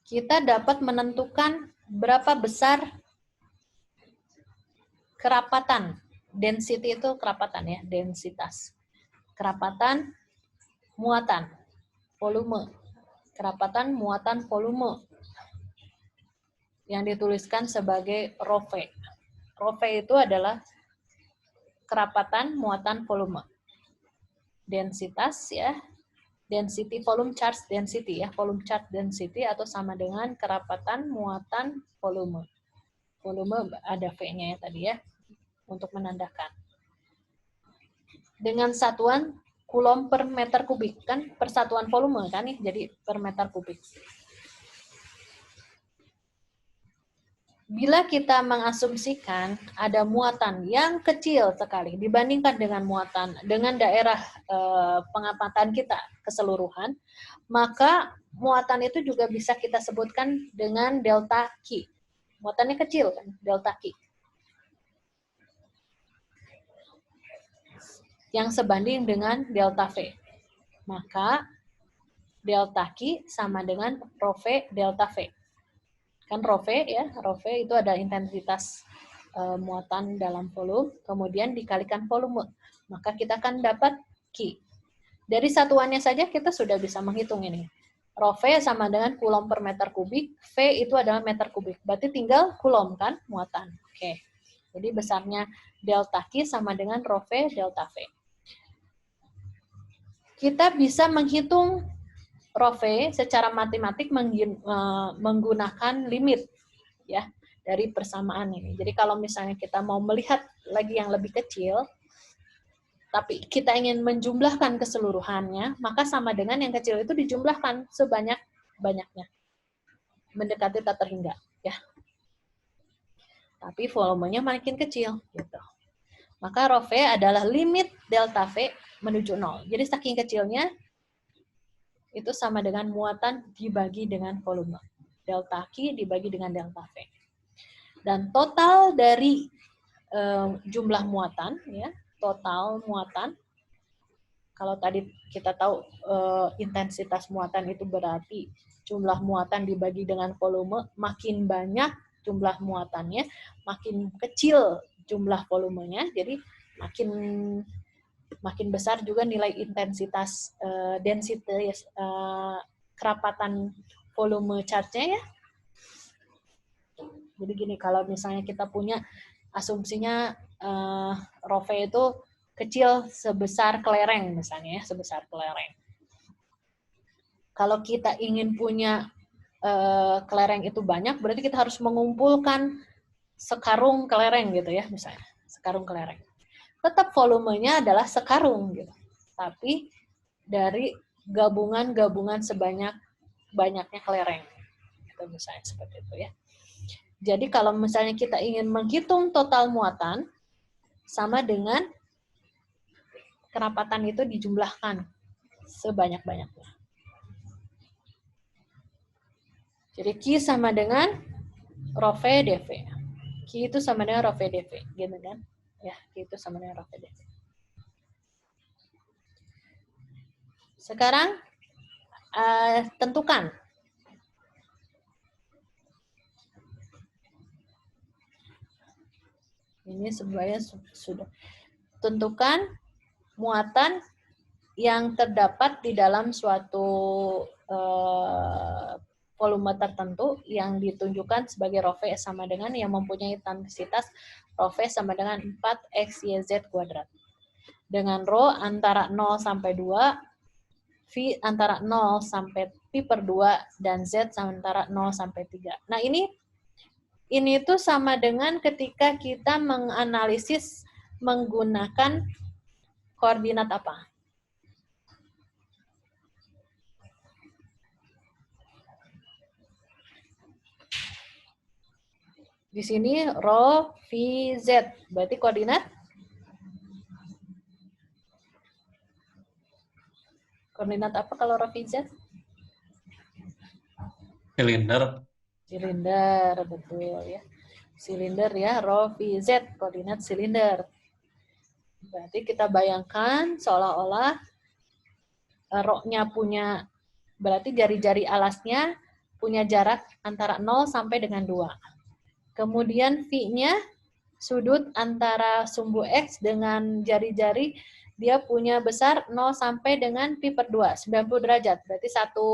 kita dapat menentukan berapa besar kerapatan. Density itu kerapatan ya, densitas. Kerapatan muatan, volume. Kerapatan muatan volume. Yang dituliskan sebagai rho V. Rho V itu adalah kerapatan muatan volume. Densitas ya, density volume charge density ya, volume charge density atau sama dengan kerapatan muatan volume. Volume ada V-nya ya tadi ya, untuk menandakan. Dengan satuan Coulomb per meter kubik, kan persatuan volume kan nih, jadi per meter kubik. Bila kita mengasumsikan ada muatan yang kecil sekali dibandingkan dengan daerah pengamatan kita keseluruhan, maka muatan itu juga bisa kita sebutkan dengan delta Q. Muatannya kecil kan, delta Q. Yang sebanding dengan delta V. Maka delta Q sama dengan rho V delta V. Kan rho V ya, rho V itu ada intensitas muatan dalam volume, kemudian dikalikan volume. Maka kita akan dapat Q. Dari satuannya saja kita sudah bisa menghitung ini. Rho V sama dengan Coulomb per meter kubik, V itu adalah meter kubik. Berarti tinggal Coulomb kan, muatan. Oke. Jadi besarnya delta Q sama dengan rho V delta V. Kita bisa menghitung rho V secara matematik menggunakan limit ya dari persamaan ini. Jadi kalau misalnya kita mau melihat lagi yang lebih kecil, tapi kita ingin menjumlahkan keseluruhannya, maka sama dengan yang kecil itu dijumlahkan sebanyak-banyaknya. Mendekati tak terhingga ya. Tapi volumenya makin kecil gitu. Maka rho V adalah limit delta V menuju 0. Jadi saking kecilnya, itu sama dengan muatan dibagi dengan volume. Delta Q dibagi dengan delta V. Dan total dari jumlah muatan, ya, total muatan, kalau tadi kita tahu intensitas muatan itu berarti jumlah muatan dibagi dengan volume, makin banyak jumlah muatannya, makin kecil jumlah volumenya, jadi makin besar juga nilai intensitas density kerapatan volume charge-nya ya. Jadi gini, kalau misalnya kita punya asumsinya rho V itu kecil sebesar kelereng misalnya ya, sebesar kelereng. Kalau kita ingin punya kelereng itu banyak, berarti kita harus mengumpulkan sekarung kelereng gitu ya, misalnya sekarung kelereng. Tetap volumenya adalah sekarung gitu, tapi dari gabungan-gabungan sebanyak-banyaknya kelereng, gitu, misalnya seperti itu ya. Jadi kalau misalnya kita ingin menghitung total muatan, sama dengan kerapatan itu dijumlahkan sebanyak-banyaknya. Jadi Q sama dengan rho V dV. Q itu sama dengan rho V dV, gitu kan? Ya, Q itu sama dengan rho V dV. Sekarang tentukan. Ini sebenarnya sudah. Tentukan muatan yang terdapat di dalam suatu volume tertentu yang ditunjukkan sebagai rho V sama dengan yang mempunyai intensitas rho V sama dengan 4xyz kuadrat. Dengan rho antara 0 sampai 2, V antara 0 sampai pi per 2, dan Z antara 0 sampai 3. Nah ini tuh sama dengan ketika kita menganalisis menggunakan koordinat apa? Di sini rho VZ, berarti koordinat? Koordinat apa kalau rho VZ? Silinder. Silinder, betul ya. Silinder ya, rho VZ, koordinat silinder. Berarti kita bayangkan seolah-olah rho-nya punya, berarti jari-jari alasnya punya jarak antara 0 sampai dengan 2. Kemudian V-nya sudut antara sumbu X dengan jari-jari dia punya besar 0 sampai dengan pi per 2, 90 derajat. Berarti satu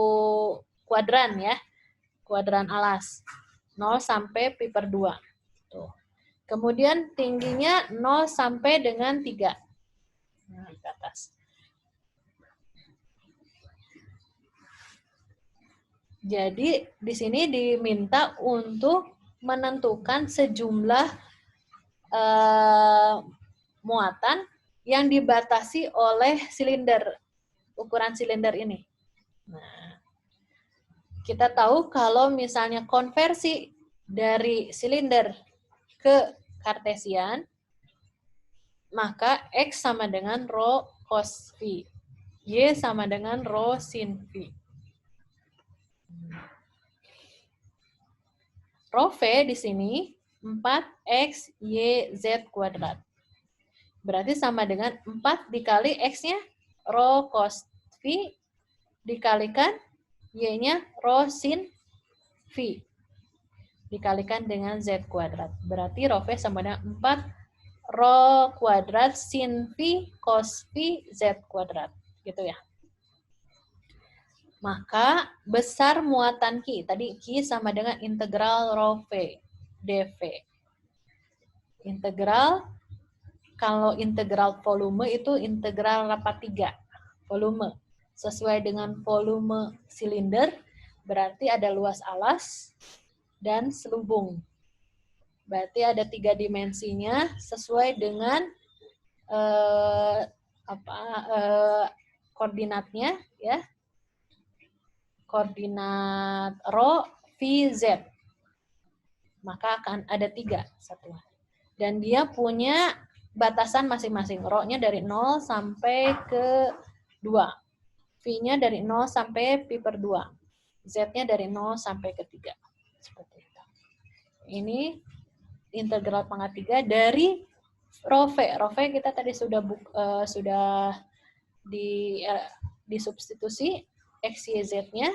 kuadran ya, kuadran alas. 0 sampai pi per 2. Tuh. Kemudian tingginya 0 sampai dengan 3. Nah, ke atas. Jadi di sini diminta untuk menentukan sejumlah muatan yang dibatasi oleh silinder, ukuran silinder ini. Nah, kita tahu kalau misalnya konversi dari silinder ke kartesian, maka X sama dengan rho cos V, Y sama dengan rho sin V. Rho V di sini 4xyz kuadrat. Berarti sama dengan 4 dikali X-nya rho cos V dikalikan Y-nya rho sin V dikalikan dengan Z kuadrat. Berarti rho V sama dengan 4 rho kuadrat sin V cos V Z kuadrat. Gitu ya. Maka besar muatan Q, tadi Q sama dengan integral rho V dV. Integral, kalau integral volume itu integral rapat 3, volume. Sesuai dengan volume silinder, berarti ada luas alas dan selubung. Berarti ada 3 dimensinya sesuai dengan koordinatnya ya. Koordinat rho VZ. Maka akan ada 3 satuan. Dan dia punya batasan masing-masing. Rho-nya dari 0 sampai ke 2. V-nya dari 0 sampai pi per 2. Z-nya dari 0 sampai ke 3. Seperti itu. Ini integral pangkat 3 dari rho V. Rho V kita tadi sudah disubstitusi X, Y, Z-nya.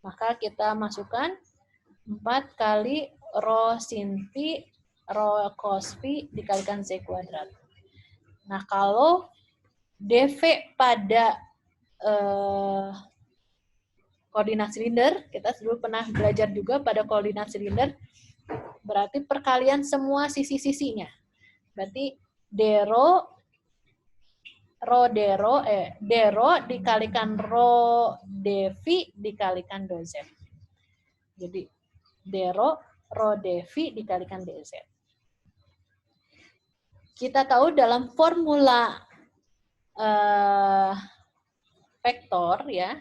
Maka kita masukkan 4 kali rho sin Pi, rho cos Pi dikalikan Z kuadrat. Nah, kalau dV pada koordinat silinder, kita dulu pernah belajar juga pada koordinat silinder, berarti perkalian semua sisi-sisinya. Berarti dρ dikalikan rho dV dikalikan dz. Jadi dρ dV dikalikan dz. Kita tahu dalam formula vektor ya,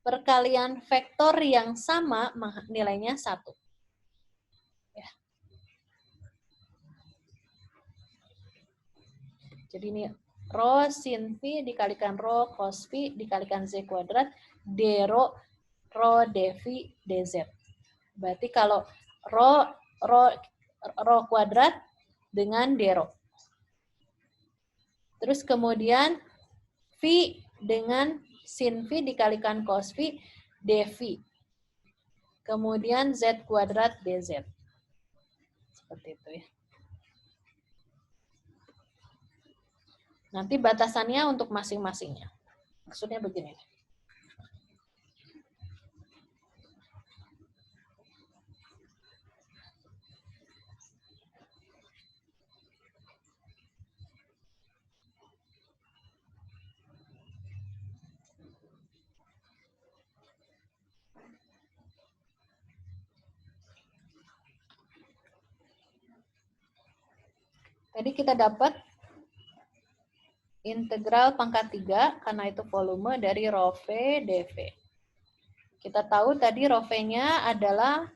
perkalian vektor yang sama nilainya 1. Ya. Jadi ini rho sin Pi dikalikan rho cos Pi dikalikan Z kuadrat dρ dV dz. Berarti kalau rho kuadrat dengan dρ. Terus kemudian V dengan sin V dikalikan cos V dV. Kemudian Z kuadrat dz. Seperti itu ya. Nanti batasannya untuk masing-masingnya. Maksudnya begini. Tadi kita dapat integral pangkat 3, karena itu volume dari rho V dV. Kita tahu tadi rho V-nya adalah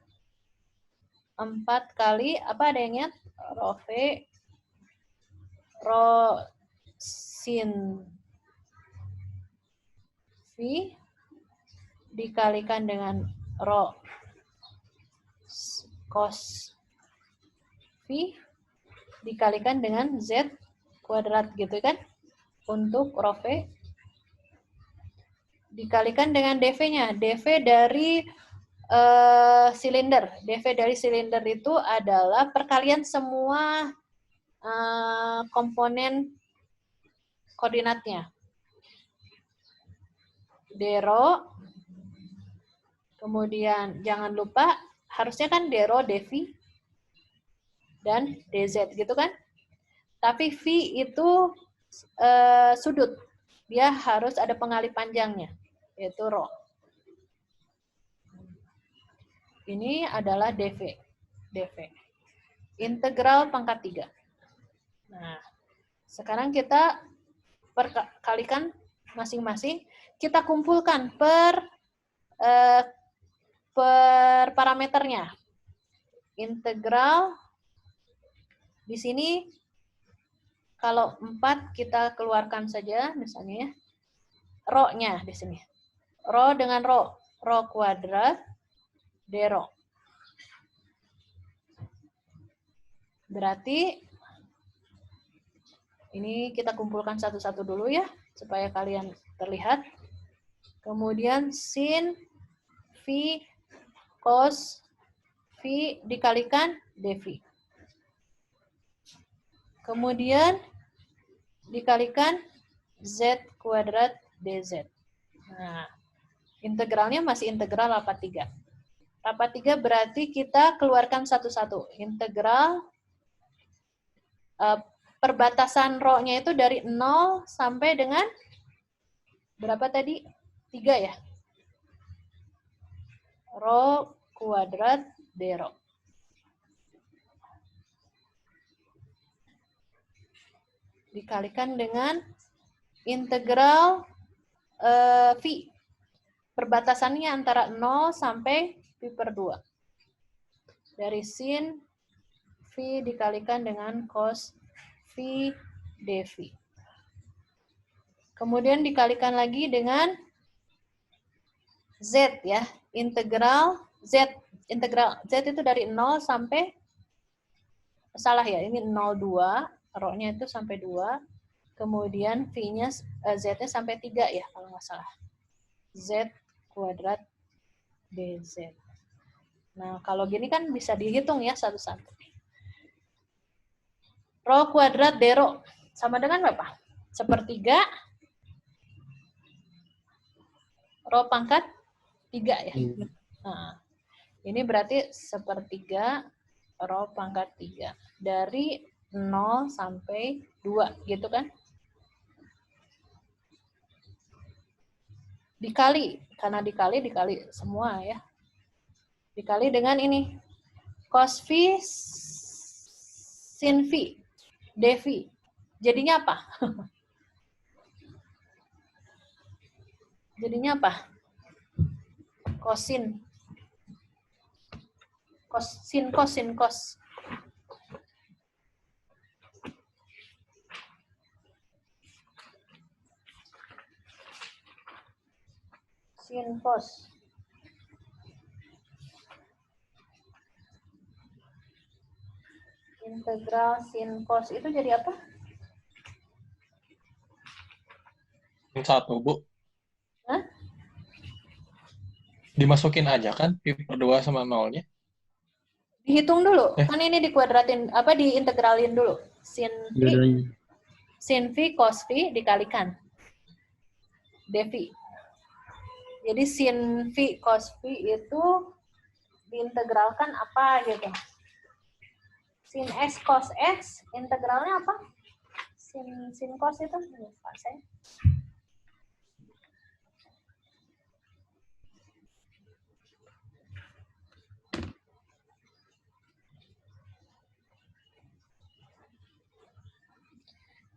4 kali, apa ada yang ingat? Rho V, rho sin V dikalikan dengan rho cos V dikalikan dengan Z kuadrat gitu kan, untuk rho V. Dikalikan dengan dV-nya. dV dari silinder. dV dari silinder itu adalah perkalian semua komponen koordinatnya. dρ, kemudian jangan lupa, harusnya kan dρ dV dan dz gitu kan. Tapi V itu sudut. Dia harus ada pengalih panjangnya, yaitu rho. Ini adalah dV. Integral pangkat 3. Nah, sekarang kita perkalikan masing-masing. Kita kumpulkan per parameternya. Integral di sini kalau 4 kita keluarkan saja misalnya ya. Rho-nya di sini. Rho dengan rho kuadrat dρ. Berarti ini kita kumpulkan satu-satu dulu ya supaya kalian terlihat. Kemudian sin V cos V dikalikan dV. Kemudian dikalikan Z kuadrat dz. Nah, integralnya masih integral rapat 3. Rapat 3 berarti kita keluarkan satu-satu. Integral perbatasan rho-nya itu dari 0 sampai dengan berapa tadi? 3 ya? Rho kuadrat dρ. Dikalikan dengan integral V. Perbatasannya antara 0 sampai pi per 2. Dari sin V dikalikan dengan cos V dV. Kemudian dikalikan lagi dengan Z ya, integral Z itu dari 0 sampai, salah ya, ini 0,2, rho-nya itu sampai 2, kemudian V-nya, Z-nya sampai 3 ya, kalau nggak salah. Z kuadrat dz. Nah, kalau gini kan bisa dihitung ya satu-satu. Rho kuadrat d rho sama dengan berapa? Sepertiga rho pangkat 3 ya. Nah, ini berarti sepertiga rho pangkat 3. Dari 0 sampai 2 gitu kan. Dikali, karena dikali semua ya. Dikali dengan ini. Cos V sin V dV. Jadinya apa? Jadinya apa? Kosin. Sin cos. Sin cos. Integral sin cos itu jadi apa? Yang satu, Bu. Hah? Dimasukin aja kan pi per 2 sama 0-nya. Dihitung dulu. Kan ini dikuadratin, diintegralin dulu. Sin V cos V dikalikan dV. Jadi sin V cos V itu diintegralkan apa gitu. Sin X cos X integralnya apa? Sin cos itu lupa saya.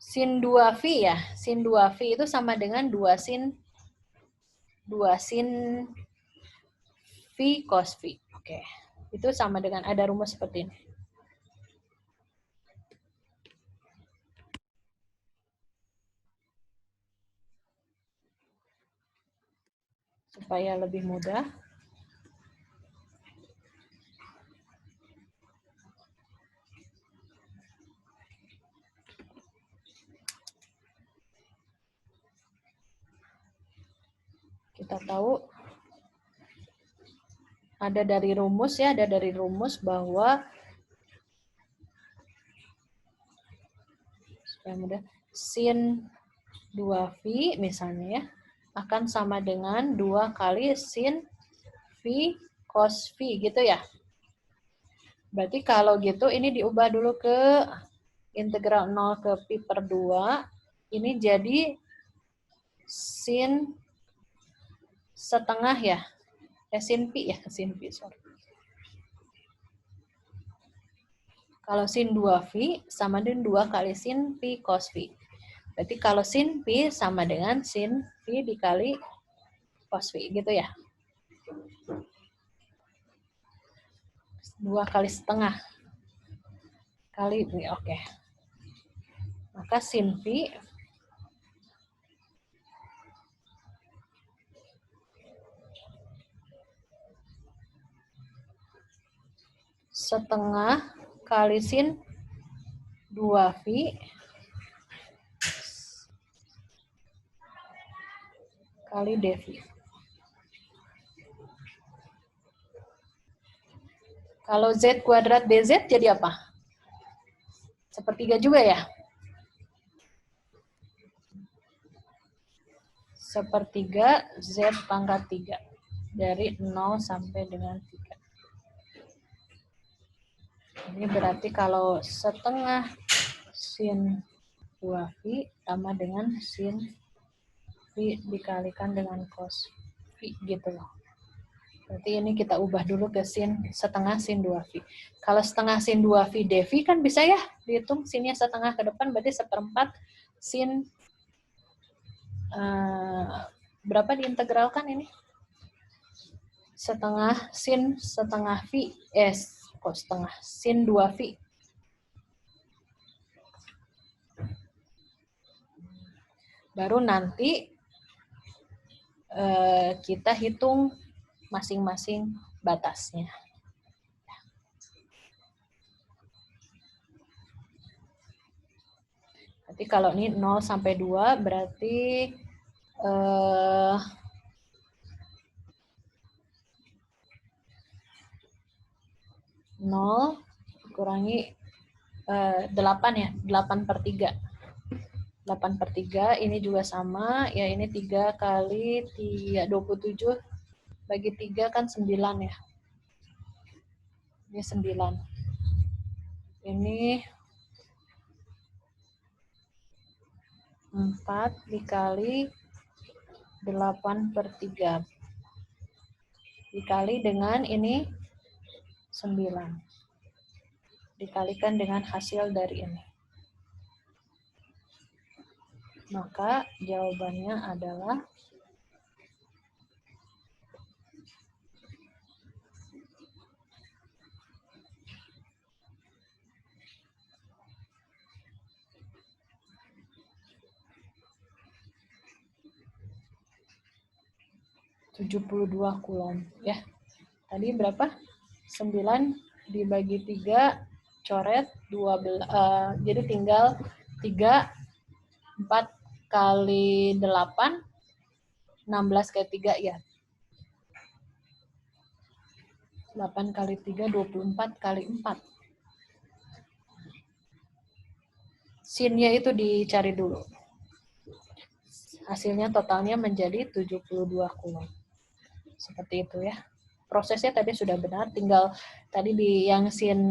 Sin 2V ya. Sin 2V itu sama dengan 2 sin V cos V. Oke. Itu sama dengan, ada rumus seperti ini. Supaya lebih mudah. Kita tahu ada dari rumus ya, bahwa supaya mudah, sin 2V misalnya ya akan sama dengan 2 kali sin V cos V gitu ya. Berarti kalau gitu ini diubah dulu ke integral 0 ke pi per 2. Ini jadi sin setengah ya. Sin pi ya, sin pi, sorry. Kalau sin 2V sama dengan 2 kali sin pi cos V. Berarti kalau sin pi sama dengan sin V dikali cos V gitu ya. 2 kali setengah kali V, oke. Maka sin V setengah kali sin 2V kali dV. Kalau Z kuadrat DZ jadi apa? Sepertiga juga ya? Sepertiga Z pangkat 3. Dari 0 sampai dengan 3. Ini berarti kalau setengah sin 2V sama dengan sin V dikalikan dengan cos V gitu loh. Berarti ini kita ubah dulu ke sin setengah sin 2V. Kalau setengah sin 2V dV kan bisa ya dihitung sinnya setengah ke depan, berarti seperempat sin berapa diintegralkan ini? Setengah sin setengah V, kok setengah sin 2V. Baru nanti kita hitung masing-masing batasnya. Nanti kalau ini 0 sampai 2 berarti 0 kurangi 8 ya, 8/3. 8/3 ini juga sama, ya ini 3 kali 3, 27 bagi 3 kan 9 ya. Ini 9. Ini 4 dikali 8/3. Dikali dengan ini 9. Dikalikan dengan hasil dari ini. Maka jawabannya adalah 72 kulon ya. Tadi berapa? 9 dibagi 3 coret 12, jadi tinggal 3, 4 kali 8, 16 kali 3 ya. 8 kali 3, 24 kali 4. Sin-nya itu dicari dulu. Hasilnya totalnya menjadi 72 kulon. Seperti itu ya. Prosesnya tadi sudah benar, tinggal tadi di yang sin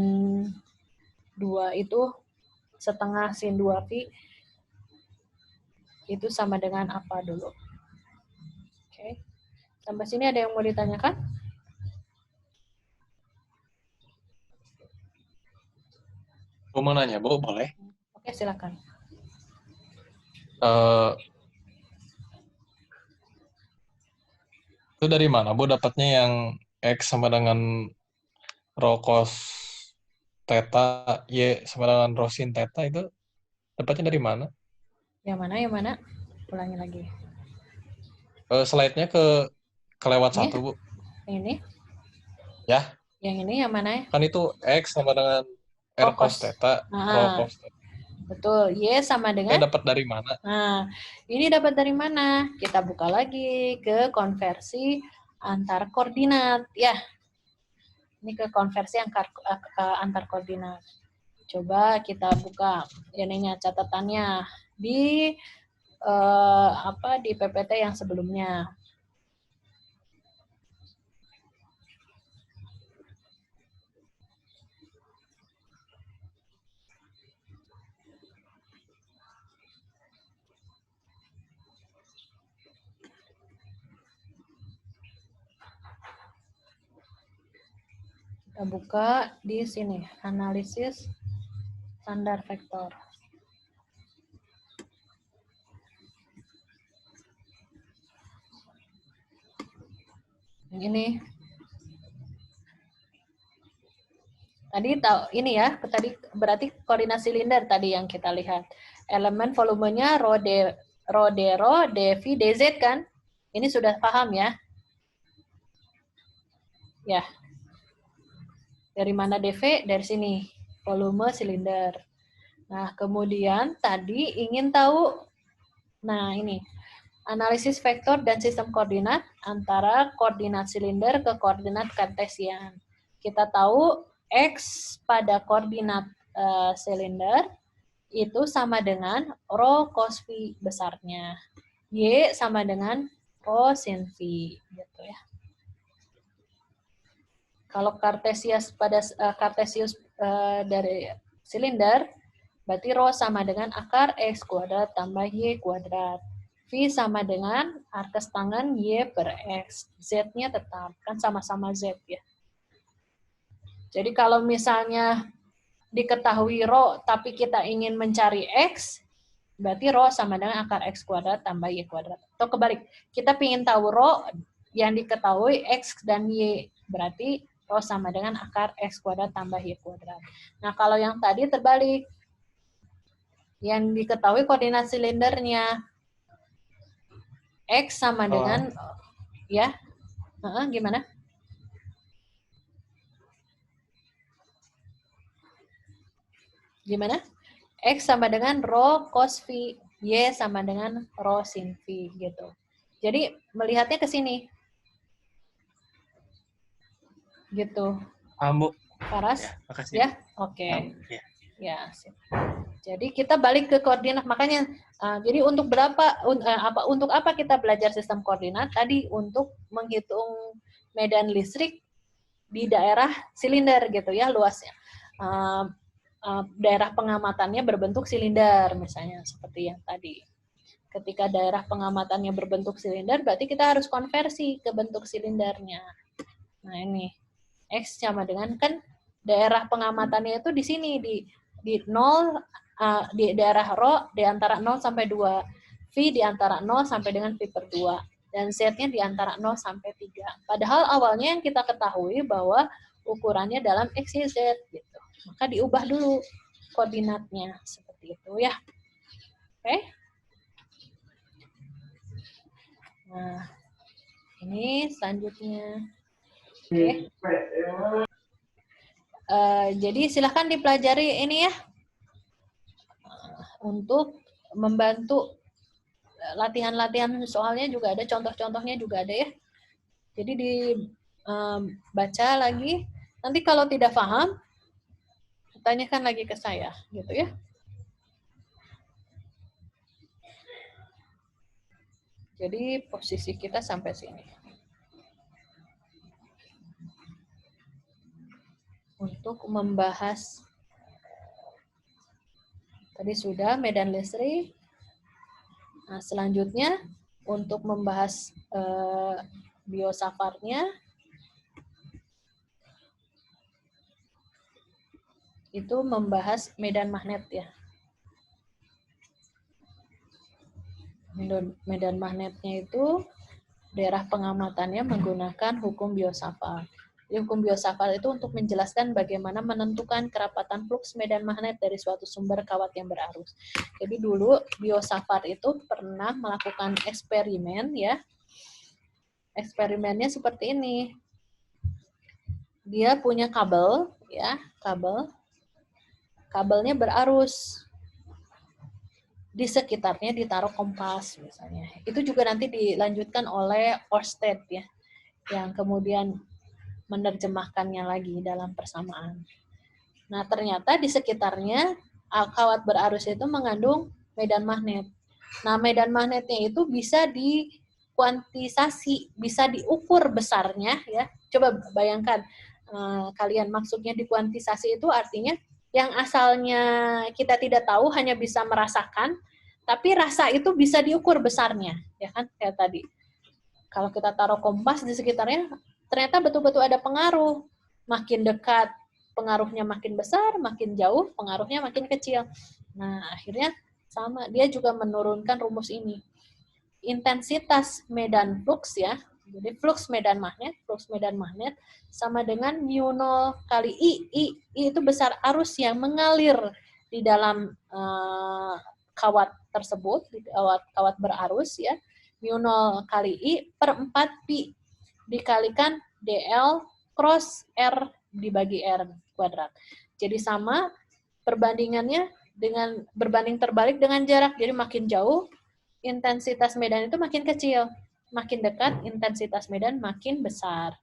2 itu setengah sin 2pi itu sama dengan apa dulu. Oke. Sampai sini ada yang mau ditanyakan? Gue mau nanya, Bu, boleh? Oke, silakan. Itu dari mana, Bu, dapatnya yang X sama dengan rho cos theta, Y sama dengan rho sin theta itu dapatnya dari mana? Yang mana? Yang mana? Ulangi lagi. Slide-nya kelewat Ini? 1, Bu. Yang ini? Ya. Yang ini yang mana? Kan itu X sama dengan R cos theta, rho cos theta. Betul. Y sama dengan? Dapat dari mana? Nah, ini dapat dari mana? Kita buka lagi ke konversi antar koordinat. Ya, ini ke konversi antar koordinat. Coba kita buka ininya catatannya di di PPT yang sebelumnya. Kita buka di sini, analisis standar vektor. Yang ini. Tadi tahu ini ya, tadi berarti koordinat silinder tadi yang kita lihat. Elemen volumenya rho d rho dv dz kan? Ini sudah paham ya? Ya. Dari mana dv? Dari sini. Volume silinder. Nah, kemudian tadi ingin tahu, nah ini, analisis vektor dan sistem koordinat antara koordinat silinder ke koordinat kartesian. Kita tahu X pada koordinat silinder itu sama dengan rho cos phi besarnya. Y sama dengan rho sin phi gitu ya. Kalau kartesius pada kartesius dari silinder berarti rho sama dengan akar X kuadrat tambah Y kuadrat. V sama dengan arkes tangan Y per X. Z-nya tetap, kan sama-sama Z ya. Jadi kalau misalnya diketahui rho, tapi kita ingin mencari X, berarti rho sama dengan akar X kuadrat tambah Y kuadrat. Atau kebalik, kita ingin tahu rho yang diketahui X dan Y, berarti rho sama dengan akar X kuadrat tambah Y kuadrat. Nah kalau yang tadi terbalik, yang diketahui koordinat silindernya, X sama dengan, ya, gimana? Gimana? X sama dengan rho cos V, Y sama dengan rho sin V, gitu. Jadi, melihatnya ke sini. Gitu. Bu. Paras? Ya, makasih. Ya, oke. Ya. Ya, sip. Jadi kita balik ke koordinat. Makanya, jadi untuk untuk apa kita belajar sistem koordinat? Tadi untuk menghitung medan listrik di daerah silinder gitu ya luasnya. Daerah pengamatannya berbentuk silinder misalnya seperti yang tadi. Ketika daerah pengamatannya berbentuk silinder, berarti kita harus konversi ke bentuk silindernya. Nah ini X sama dengan kan daerah pengamatannya itu di sini di 0 di daerah rho di antara 0 sampai 2, V di antara 0 sampai dengan V per 2, dan Z-nya di antara 0 sampai 3. Padahal awalnya yang kita ketahui bahwa ukurannya dalam X, Y, Z gitu. Maka diubah dulu koordinatnya seperti itu ya. Oke. Nah, ini selanjutnya. Oke. Jadi silahkan dipelajari ini ya. Untuk membantu latihan-latihan soalnya juga ada, contoh-contohnya juga ada ya. Jadi dibaca lagi. Nanti kalau tidak paham, tanyakan lagi ke saya, gitu ya. Jadi posisi kita sampai sini. Untuk membahas tadi sudah medan listrik. Nah, selanjutnya untuk membahas biosafarnya itu membahas medan magnet ya. Medan magnetnya itu daerah pengamatannya menggunakan hukum biosafar. Jadi hukum biosafar itu untuk menjelaskan bagaimana menentukan kerapatan fluks medan magnet dari suatu sumber kawat yang berarus. Jadi dulu biosafar itu pernah melakukan eksperimen ya. Eksperimennya seperti ini. Dia punya kabel ya, kabelnya berarus. Di sekitarnya ditaruh kompas misalnya. Itu juga nanti dilanjutkan oleh Ørsted ya, yang kemudian menerjemahkannya lagi dalam persamaan. Nah, ternyata di sekitarnya kawat berarus itu mengandung medan magnet. Nah, medan magnetnya itu bisa dikuantisasi, bisa diukur besarnya ya. Coba bayangkan kalian, maksudnya dikuantisasi itu artinya yang asalnya kita tidak tahu, hanya bisa merasakan, tapi rasa itu bisa diukur besarnya, ya kan, kayak tadi. Kalau kita taruh kompas di sekitarnya, ternyata betul-betul ada pengaruh. Makin dekat, pengaruhnya makin besar, makin jauh, pengaruhnya makin kecil. Nah, akhirnya sama, dia juga menurunkan rumus ini. Intensitas medan flux ya, jadi flux medan magnet sama dengan mu0 kali I itu besar arus yang mengalir di dalam kawat tersebut, di kawat berarus ya, mu0 kali I per 4 pi dikalikan dl cross R dibagi R kuadrat. Jadi sama perbandingannya dengan berbanding terbalik dengan jarak. Jadi makin jauh intensitas medan itu makin kecil, makin dekat intensitas medan makin besar.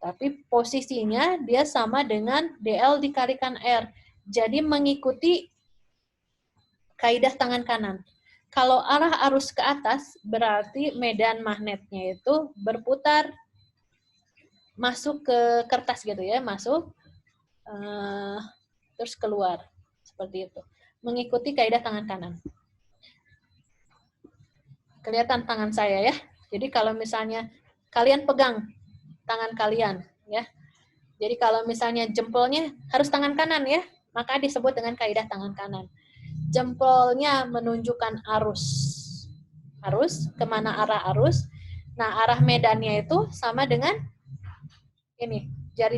Tapi posisinya dia sama dengan dl dikalikan R. Jadi mengikuti kaidah tangan kanan. Kalau arah arus ke atas, berarti medan magnetnya itu berputar masuk ke kertas gitu ya, masuk terus keluar seperti itu, mengikuti kaidah tangan kanan. Kelihatan tangan saya ya. Jadi kalau misalnya kalian pegang tangan kalian ya, jadi kalau misalnya jempolnya harus tangan kanan ya, maka disebut dengan kaidah tangan kanan. Jempolnya menunjukkan arus kemana arah arus. Nah, arah medannya itu sama dengan ini, jari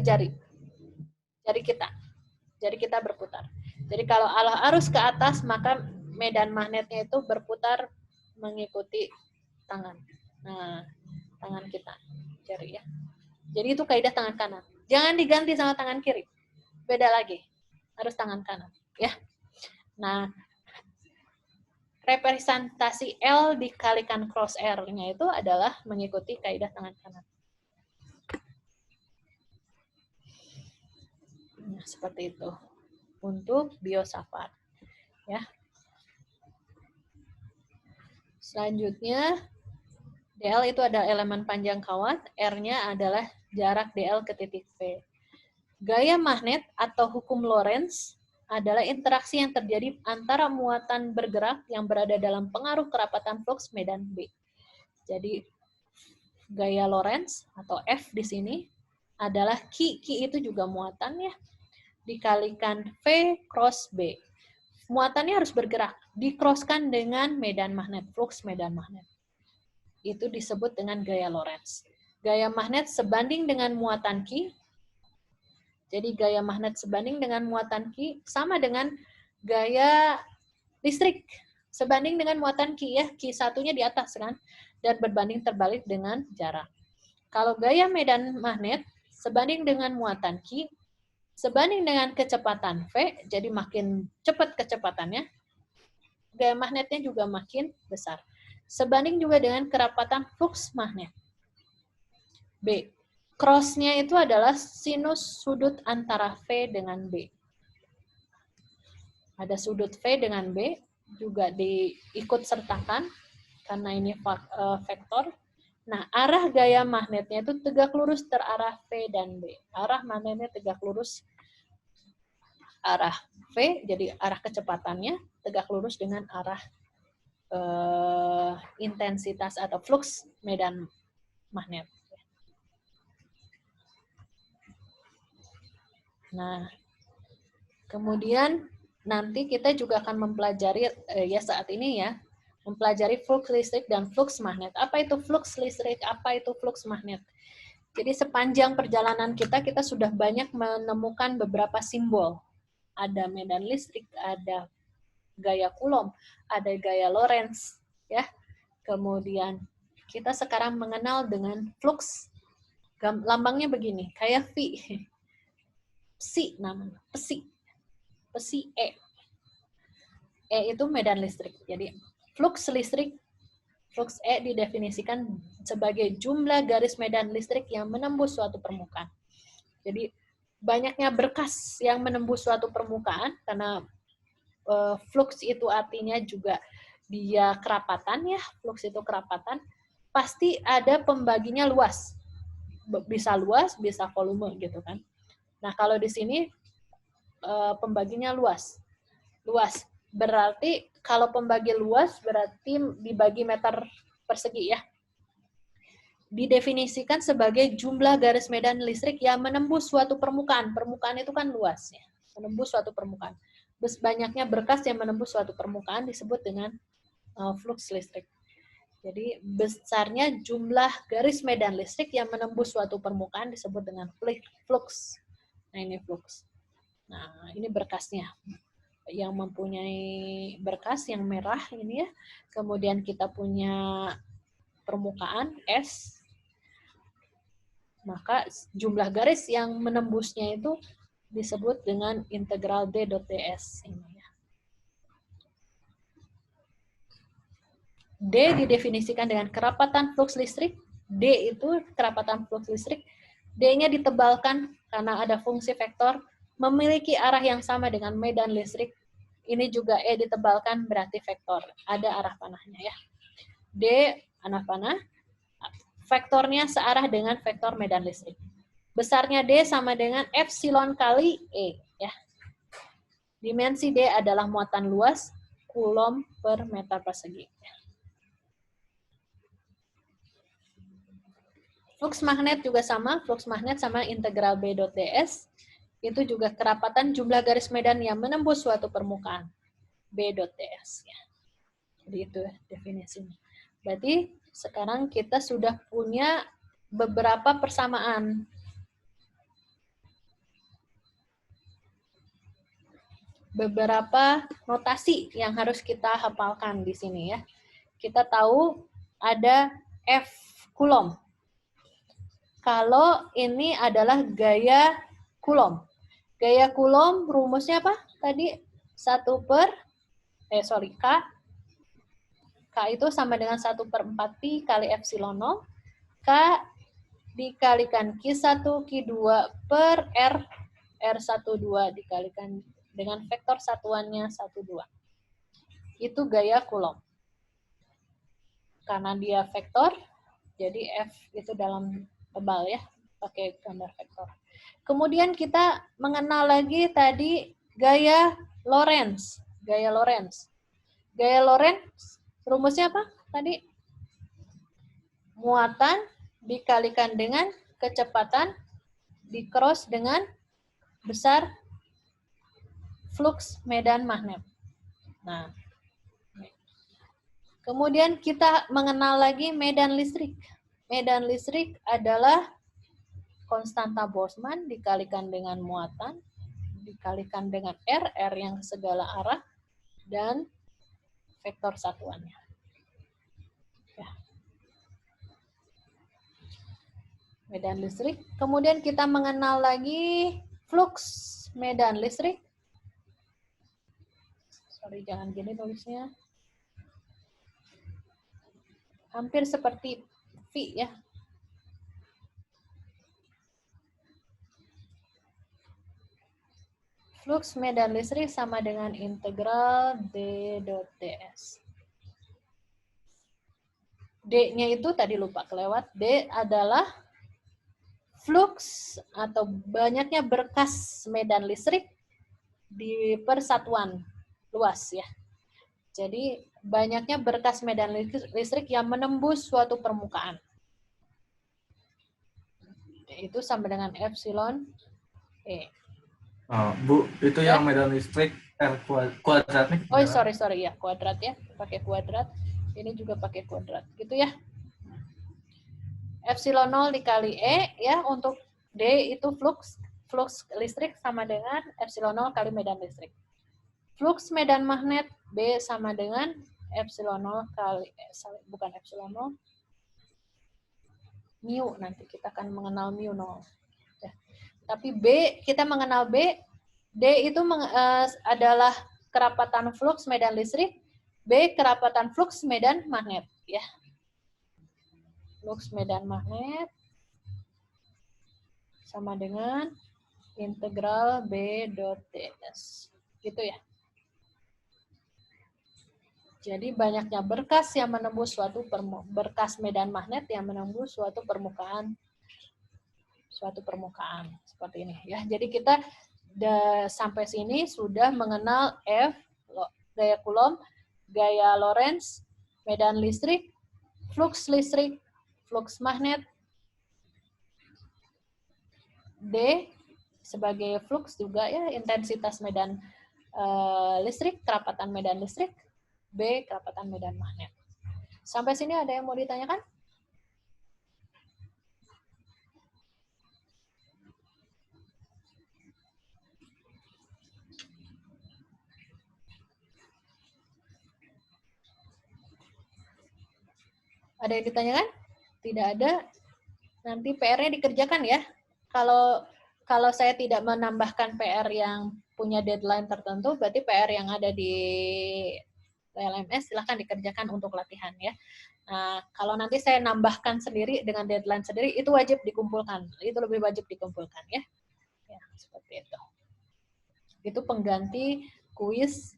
kita berputar. Jadi kalau arah arus ke atas, maka medan magnetnya itu berputar mengikuti tangan. Nah, tangan kita, jari ya. Jadi itu kaidah tangan kanan. Jangan diganti sama tangan kiri. Beda lagi. Harus tangan kanan, ya. Nah, representasi L dikalikan cross R-nya itu adalah mengikuti kaidah tangan kanan. Nah, seperti itu untuk biosafar, ya. Selanjutnya, DL itu ada elemen panjang kawat, R-nya adalah jarak DL ke titik P. Gaya magnet atau hukum Lorentz adalah interaksi yang terjadi antara muatan bergerak yang berada dalam pengaruh kerapatan flux medan B. Jadi, gaya Lorentz atau F di sini adalah Q itu juga muatan ya, dikalikan V cross B. Muatannya harus bergerak, dikroskan dengan medan magnet, flux medan magnet. Itu disebut dengan gaya Lorentz. Gaya magnet sebanding dengan muatan Q. Jadi gaya magnet sebanding dengan muatan Q sama dengan gaya listrik sebanding dengan muatan Q ya. Q1-nya di atas kan, dan berbanding terbalik dengan jarak. Kalau gaya medan magnet sebanding dengan muatan Q sebanding dengan kecepatan V, jadi makin cepat kecepatannya, gaya magnetnya juga makin besar. Sebanding juga dengan kerapatan flux magnet. B. Cross-nya itu adalah sinus sudut antara V dengan B. Ada sudut V dengan B, juga diikut sertakan, karena ini vektor. Nah, arah gaya magnetnya itu tegak lurus terarah V dan B. Arah magnetnya tegak lurus arah V, jadi arah kecepatannya tegak lurus dengan arah intensitas atau flux medan magnet. Nah, kemudian nanti kita juga akan mempelajari ya saat ini ya, mempelajari flux listrik dan flux magnet. Apa itu flux listrik? Apa itu flux magnet? Jadi sepanjang perjalanan kita sudah banyak menemukan beberapa simbol. Ada medan listrik, ada gaya Coulomb, ada gaya Lorentz, ya. Kemudian kita sekarang mengenal dengan flux. Lambangnya begini, kayak V. Psi namanya, psi E. E itu medan listrik. Jadi flux listrik, flux E didefinisikan sebagai jumlah garis medan listrik yang menembus suatu permukaan. Jadi banyaknya berkas yang menembus suatu permukaan, karena flux itu artinya juga dia kerapatan ya, flux itu kerapatan, pasti ada pembaginya luas. Bisa luas, bisa volume gitu kan. Nah, kalau di sini pembaginya luas. Luas. Berarti kalau pembagi luas berarti dibagi meter persegi ya. Didefinisikan sebagai jumlah garis medan listrik yang menembus suatu permukaan. Permukaan itu kan luas ya. Menembus suatu permukaan. Banyaknya berkas yang menembus suatu permukaan disebut dengan flux listrik. Jadi besarnya jumlah garis medan listrik yang menembus suatu permukaan disebut dengan flux. Nah, ini flux. Nah, ini berkasnya. Yang mempunyai berkas yang merah ini ya. Kemudian kita punya permukaan S. Maka jumlah garis yang menembusnya itu disebut dengan integral D.ds. Ini ya. D didefinisikan dengan kerapatan flux listrik. D itu kerapatan flux listrik. D-nya ditebalkan karena ada fungsi vektor memiliki arah yang sama dengan medan listrik. Ini juga E ditebalkan berarti vektor. Ada arah panahnya ya. D, arah panah. Vektornya searah dengan vektor medan listrik. Besarnya D sama dengan epsilon kali E. Ya. Dimensi D adalah muatan luas, Coulomb per meter persegi. Flux magnet juga sama, flux magnet sama integral B.ds. Itu juga kerapatan jumlah garis medan yang menembus suatu permukaan. B.ds. Ya. Jadi itu definisinya. Berarti sekarang kita sudah punya beberapa persamaan. Beberapa notasi yang harus kita hafalkan di sini ya. Kita tahu ada F Coulomb. Kalau ini adalah gaya Coulomb. Gaya Coulomb rumusnya apa? Tadi 1 per, K. K itu sama dengan 1/4 pi kali epsilon 0. K dikalikan Q1, Q2 per R12 dikalikan dengan vektor satuannya 1, 2. Itu gaya Coulomb. Karena dia vektor, jadi F itu dalam tebal ya, pakai gambar vektor. Kemudian kita mengenal lagi tadi gaya Lorentz. Gaya Lorentz. Gaya Lorentz, rumusnya apa tadi? Muatan dikalikan dengan kecepatan dikross dengan besar flux medan magnet. Nah, kemudian kita mengenal lagi medan listrik. Medan listrik adalah konstanta Boltzmann dikalikan dengan muatan, dikalikan dengan R yang segala arah, dan vektor satuannya. Ya. Medan listrik. Kemudian kita mengenal lagi flux medan listrik. Sorry, jangan gini tulisnya. Hampir seperti V ya. Flux medan listrik sama dengan integral D dot ds. D-nya itu tadi lupa kelewat. D adalah flux atau banyaknya berkas medan listrik di persatuan luas ya. Jadi banyaknya berkas medan listrik yang menembus suatu permukaan. Itu sama dengan epsilon E. Oh, Bu, itu Ya. yang medan listrik R kuadrat nih. Oh, sorry ya, kuadrat ya, pakai kuadrat. Ini juga pakai kuadrat, gitu ya. Epsilon 0 dikali E ya, untuk D itu flux listrik sama dengan epsilon 0 kali medan listrik. Flux medan magnet B sama dengan epsilon 0 kali, bukan epsilon 0, mu, nanti kita akan mengenal mu 0. Ya. Tapi B, kita mengenal B, D itu adalah kerapatan flux medan listrik, B kerapatan flux medan magnet. Ya. Flux medan magnet sama dengan integral B dot ds. Gitu ya. Jadi banyaknya berkas yang menembus suatu berkas medan magnet yang menembus suatu permukaan seperti ini ya. Jadi kita sampai sini sudah mengenal F, gaya Coulomb, gaya Lorentz, medan listrik, flux magnet, D sebagai flux juga ya, intensitas medan listrik, kerapatan medan listrik, B kerapatan medan magnet. Sampai sini ada yang mau ditanyakan? Ada yang ditanyakan? Tidak ada. Nanti PR-nya dikerjakan ya. Kalau saya tidak menambahkan PR yang punya deadline tertentu, berarti PR yang ada di LMS silahkan dikerjakan untuk latihan ya. Nah, kalau nanti saya nambahkan sendiri dengan deadline sendiri, itu wajib dikumpulkan. Itu lebih wajib dikumpulkan ya. Ya, seperti itu. Itu pengganti kuis,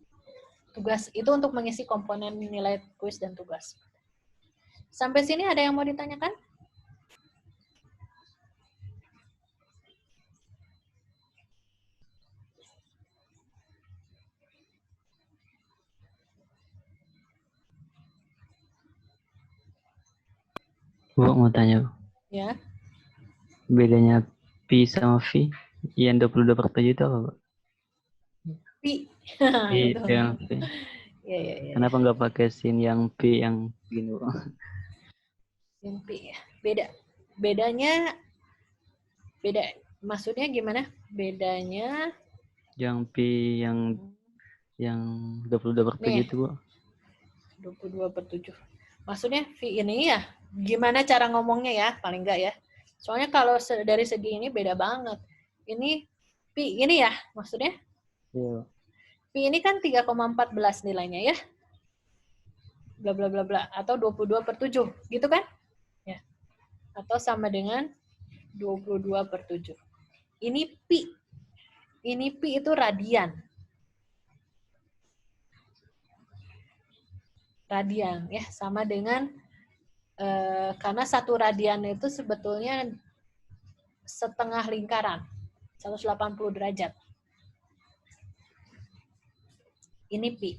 tugas. Itu untuk mengisi komponen nilai kuis dan tugas. Sampai sini ada yang mau ditanyakan? Bu, mau tanya, Bu. Ya. Bedanya pi sama v yang 22/7 itu apa, Bu? Pi. Pi dengan v. Ya. Kenapa nggak pakai sin yang pi yang gini, Bu? Sin pi ya. Bedanya maksudnya gimana? Bedanya Yang pi yang 22/7 itu, Bu. 22/7. Maksudnya V ini ya, gimana cara ngomongnya ya, paling enggak ya. Soalnya kalau dari segi ini beda banget. Ini P ini ya, maksudnya. Iya. P ini kan 3,14 nilainya ya. Bla bla bla bla. Atau 22/7, gitu kan? Ya. Atau sama dengan 22/7. Ini P. Ini P itu radian. Radian ya, sama dengan karena satu radian itu sebetulnya setengah lingkaran, 180 derajat. Ini Pi.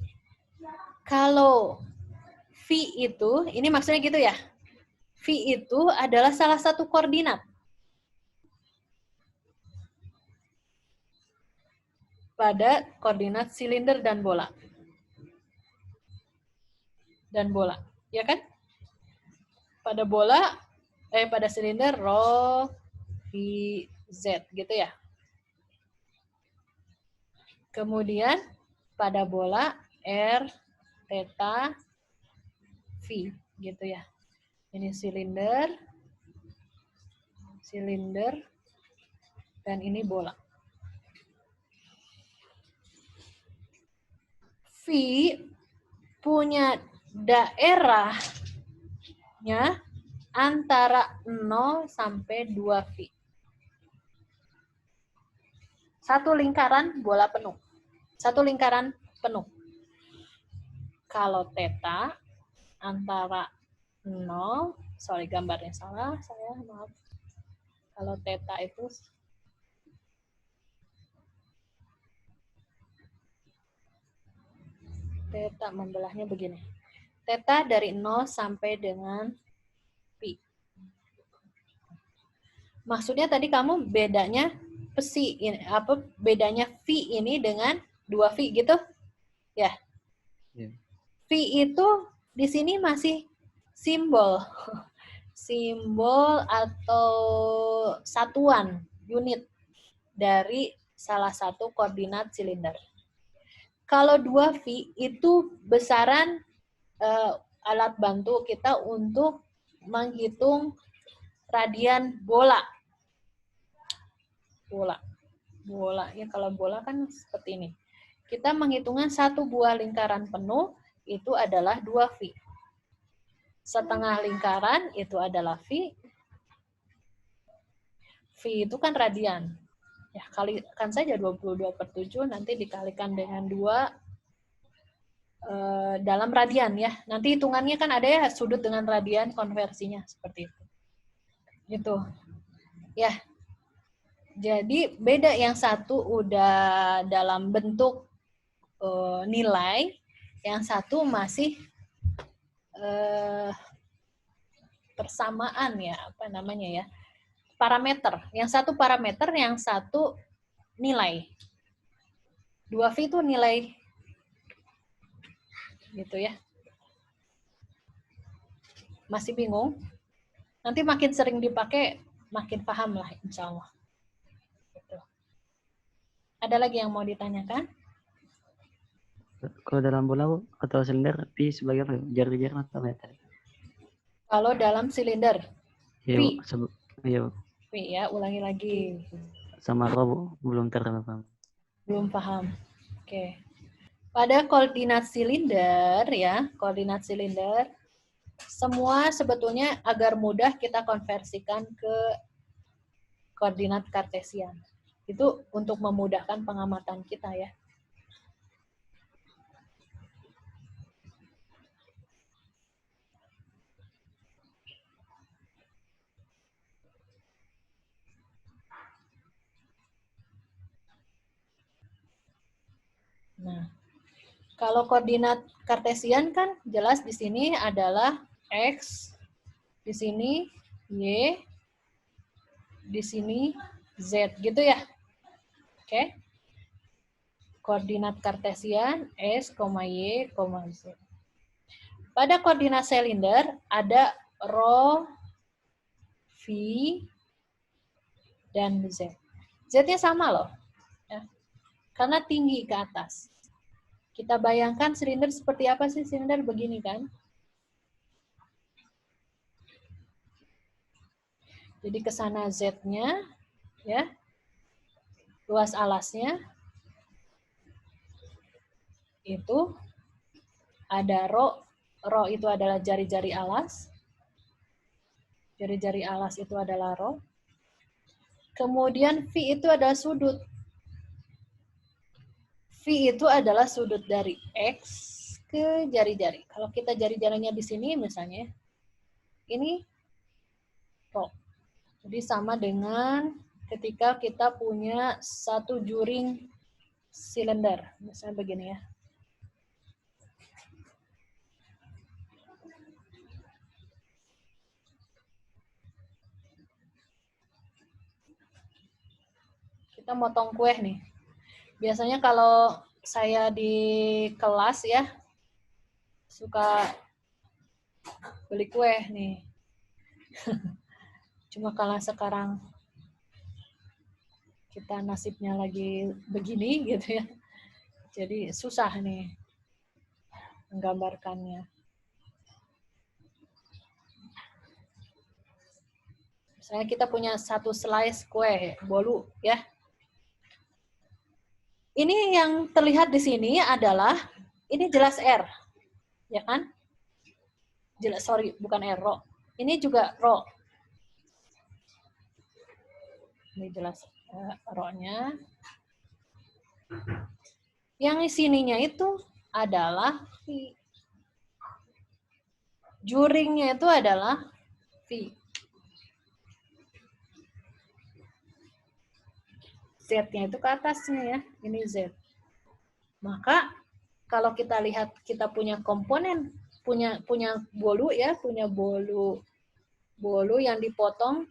Kalau V itu, ini maksudnya gitu ya, V itu adalah salah satu koordinat pada koordinat silinder dan bola. Dan bola, ya kan? Pada bola, pada silinder rho V Z gitu ya. Kemudian pada bola R theta V gitu ya. Ini silinder, dan ini bola. V punya daerahnya antara 0 sampai 2V. Satu lingkaran bola penuh. Satu lingkaran penuh. Kalau theta antara 0, sorry gambarnya salah, saya maaf. Kalau theta itu theta membelahnya begini. Theta dari 0 sampai dengan pi. Maksudnya tadi kamu bedanya bedanya V ini dengan 2V gitu? Ya. Iya. V itu di sini masih simbol. Simbol atau satuan unit dari salah satu koordinat silinder. Kalau 2V itu besaran alat bantu kita untuk menghitung radian bola. Bola ya, kalau bola kan seperti ini. Kita menghitungkan satu buah lingkaran penuh itu adalah 2V. Setengah lingkaran itu adalah V. V itu kan radian. Ya, kalikan saja 22/7 nanti dikalikan dengan 2 dalam radian ya. Nanti hitungannya kan ada ya sudut dengan radian konversinya seperti itu. Gitu. Ya. Jadi beda, yang satu udah dalam bentuk nilai, yang satu masih persamaan ya, apa namanya ya? Parameter. Yang satu parameter, yang satu nilai. 2V itu nilai gitu ya. Masih bingung? Nanti makin sering dipakai, makin paham lah insya Allah. Gitu. Ada lagi yang mau ditanyakan? Kalau dalam bola atau silinder, pi sebagai apa? Jar-jar atau meter? Kalau dalam silinder, Iya, iya. P ya, ulangi lagi. Sama rho belum terpaham. Belum paham. Oke. Pada koordinat silinder ya, koordinat silinder, semua sebetulnya agar mudah kita konversikan ke koordinat kartesian. Itu untuk memudahkan pengamatan kita ya. Nah, kalau koordinat kartesian kan jelas di sini adalah X, di sini Y, di sini Z gitu ya. Oke. Koordinat kartesian S, Y, Z. Pada koordinat silinder ada rho, V, dan Z. Z-nya sama loh. Ya. Karena tinggi ke atas. Kita bayangkan silinder seperti apa sih? Silinder begini kan? Jadi ke sana Z-nya, ya, luas alasnya, itu ada rho. Rho itu adalah jari-jari alas. Jari-jari alas itu adalah rho. Kemudian V itu adalah sudut. V itu adalah sudut dari X ke jari-jari. Kalau kita jari-jarinya di sini misalnya, ini rho. Jadi sama dengan ketika kita punya satu juring silinder. Misalnya begini ya. Kita motong kue nih. Biasanya kalau saya di kelas ya, suka beli kue nih. Cuma kalau sekarang kita nasibnya lagi begini gitu ya. Jadi susah nih menggambarkannya. Misalnya kita punya satu slice kue, bolu ya. Ini yang terlihat di sini adalah, ini jelas R, ya kan? Jelas, sorry, bukan R, rho. Ini juga rho. Ini jelas rho-nya. Yang sininya itu adalah V. Juringnya itu adalah V. Z-nya itu ke atasnya ya, ini Z. Maka kalau kita lihat kita punya komponen, punya bolu ya, punya bolu yang dipotong.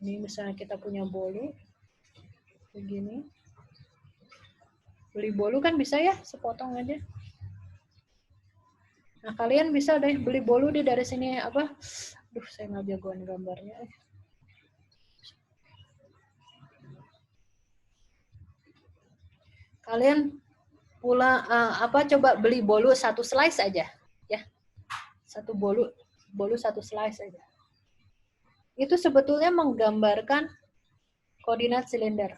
Ini misalnya kita punya bolu begini. Beli bolu kan bisa ya, sepotong aja. Nah, kalian bisa deh beli bolu deh dari sini apa? Duh, saya nggak jagoan gambarnya. Kalian pula coba beli bolu satu slice aja, ya. Satu bolu satu slice aja. Itu sebetulnya menggambarkan koordinat silinder.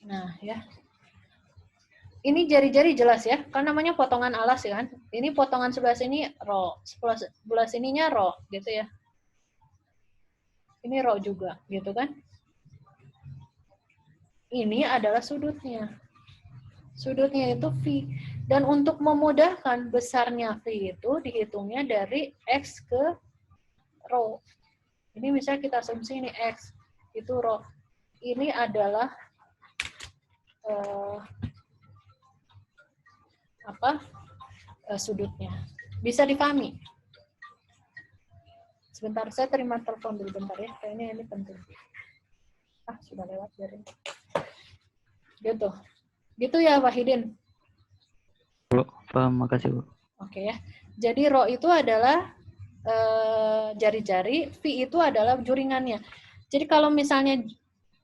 Nah, ya. Ini jari-jari jelas ya, kan namanya potongan alas ya kan. Ini potongan sebelah sini rho, sebelah sininya rho, gitu ya. Ini rho juga, gitu kan. Ini adalah sudutnya. Sudutnya itu V. Dan untuk memudahkan besarnya V itu dihitungnya dari X ke rho. Ini misalnya kita asumsi ini X, itu rho. Ini adalah sudutnya. Bisa dipahami? Sebentar, saya terima telepon dulu bentar ya. Kayaknya ini penting. Sudah lewat dari. Gitu. Gitu ya, Wahidin. Bu, paham, makasih, Bu. Oke ya. Jadi rho itu adalah jari-jari, V itu adalah juringannya. Jadi kalau misalnya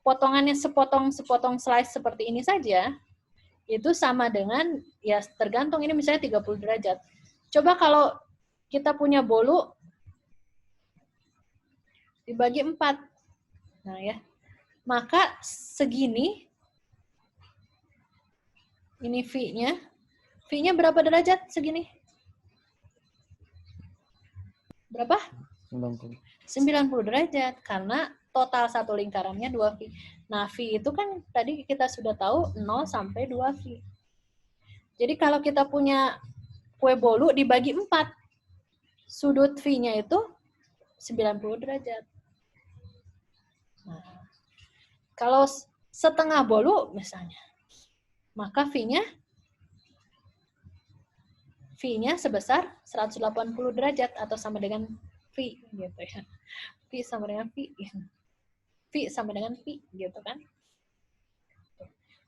potongannya sepotong slice seperti ini saja, itu sama dengan, ya tergantung ini misalnya 30 derajat. Coba kalau kita punya bolu, dibagi 4. Nah ya, maka segini, ini V-nya. V-nya berapa derajat segini? Berapa? 90. 90 derajat, karena total satu lingkarannya 2V. Nah, V itu kan tadi kita sudah tahu 0 sampai 2V. Jadi kalau kita punya kue bolu dibagi 4, sudut V-nya itu 90 derajat. Nah, kalau setengah bolu misalnya, maka V-nya sebesar 180 derajat atau sama dengan V gitu ya. V sama dengan V. V sama dengan V gitu kan.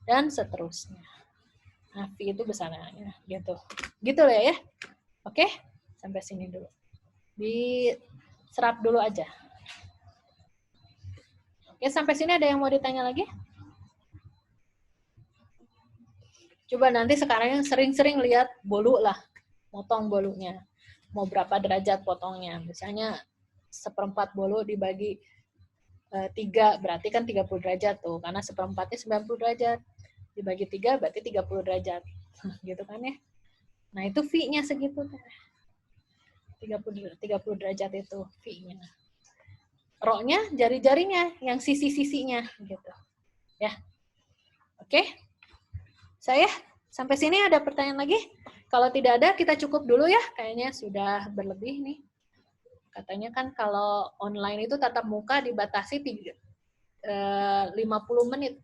Dan seterusnya. Nah, V itu besarannya, gitu. Gitu lah ya. Oke, sampai sini dulu. Diserap dulu aja. Oke, sampai sini ada yang mau ditanya lagi? Coba nanti sekarang yang sering-sering lihat bolu lah, potong bolunya. Mau berapa derajat potongnya. Misalnya 1/4 bolu dibagi 3, berarti kan 30 derajat tuh. Karena 1/4-nya 90 derajat. Dibagi 3 berarti 30 derajat. Gitu kan ya. Nah itu V-nya segitu. 30 derajat itu V-nya. Rho-nya jari-jarinya, yang sisi-sisinya. Gitu. Ya. Oke. Saya sampai sini ada pertanyaan lagi? Kalau tidak ada, kita cukup dulu ya. Kayaknya sudah berlebih nih. Katanya kan kalau online itu tatap muka dibatasi 50 menit.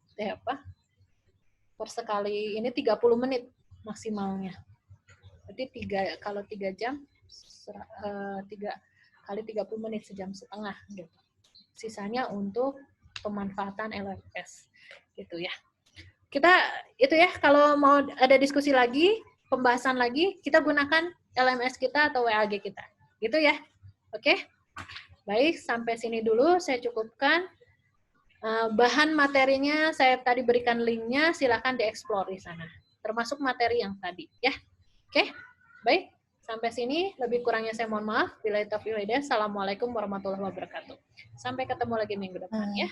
Per sekali ini 30 menit maksimalnya. Berarti kalau 3 jam, 3 kali 30 menit, 1,5 jam. Gitu. Sisanya untuk pemanfaatan LMS. Gitu ya. Kita itu ya, kalau mau ada diskusi lagi, pembahasan lagi, kita gunakan LMS kita atau WAG kita. Gitu ya. Oke? Baik, sampai sini dulu saya cukupkan. Bahan materinya saya tadi berikan linknya, silakan dieksplor di sana. Termasuk materi yang tadi. Ya. Oke? Baik, sampai sini. Lebih kurangnya saya mohon maaf. Billahi taufiq wal hidayah. Assalamualaikum warahmatullahi wabarakatuh. Sampai ketemu lagi minggu depan ya.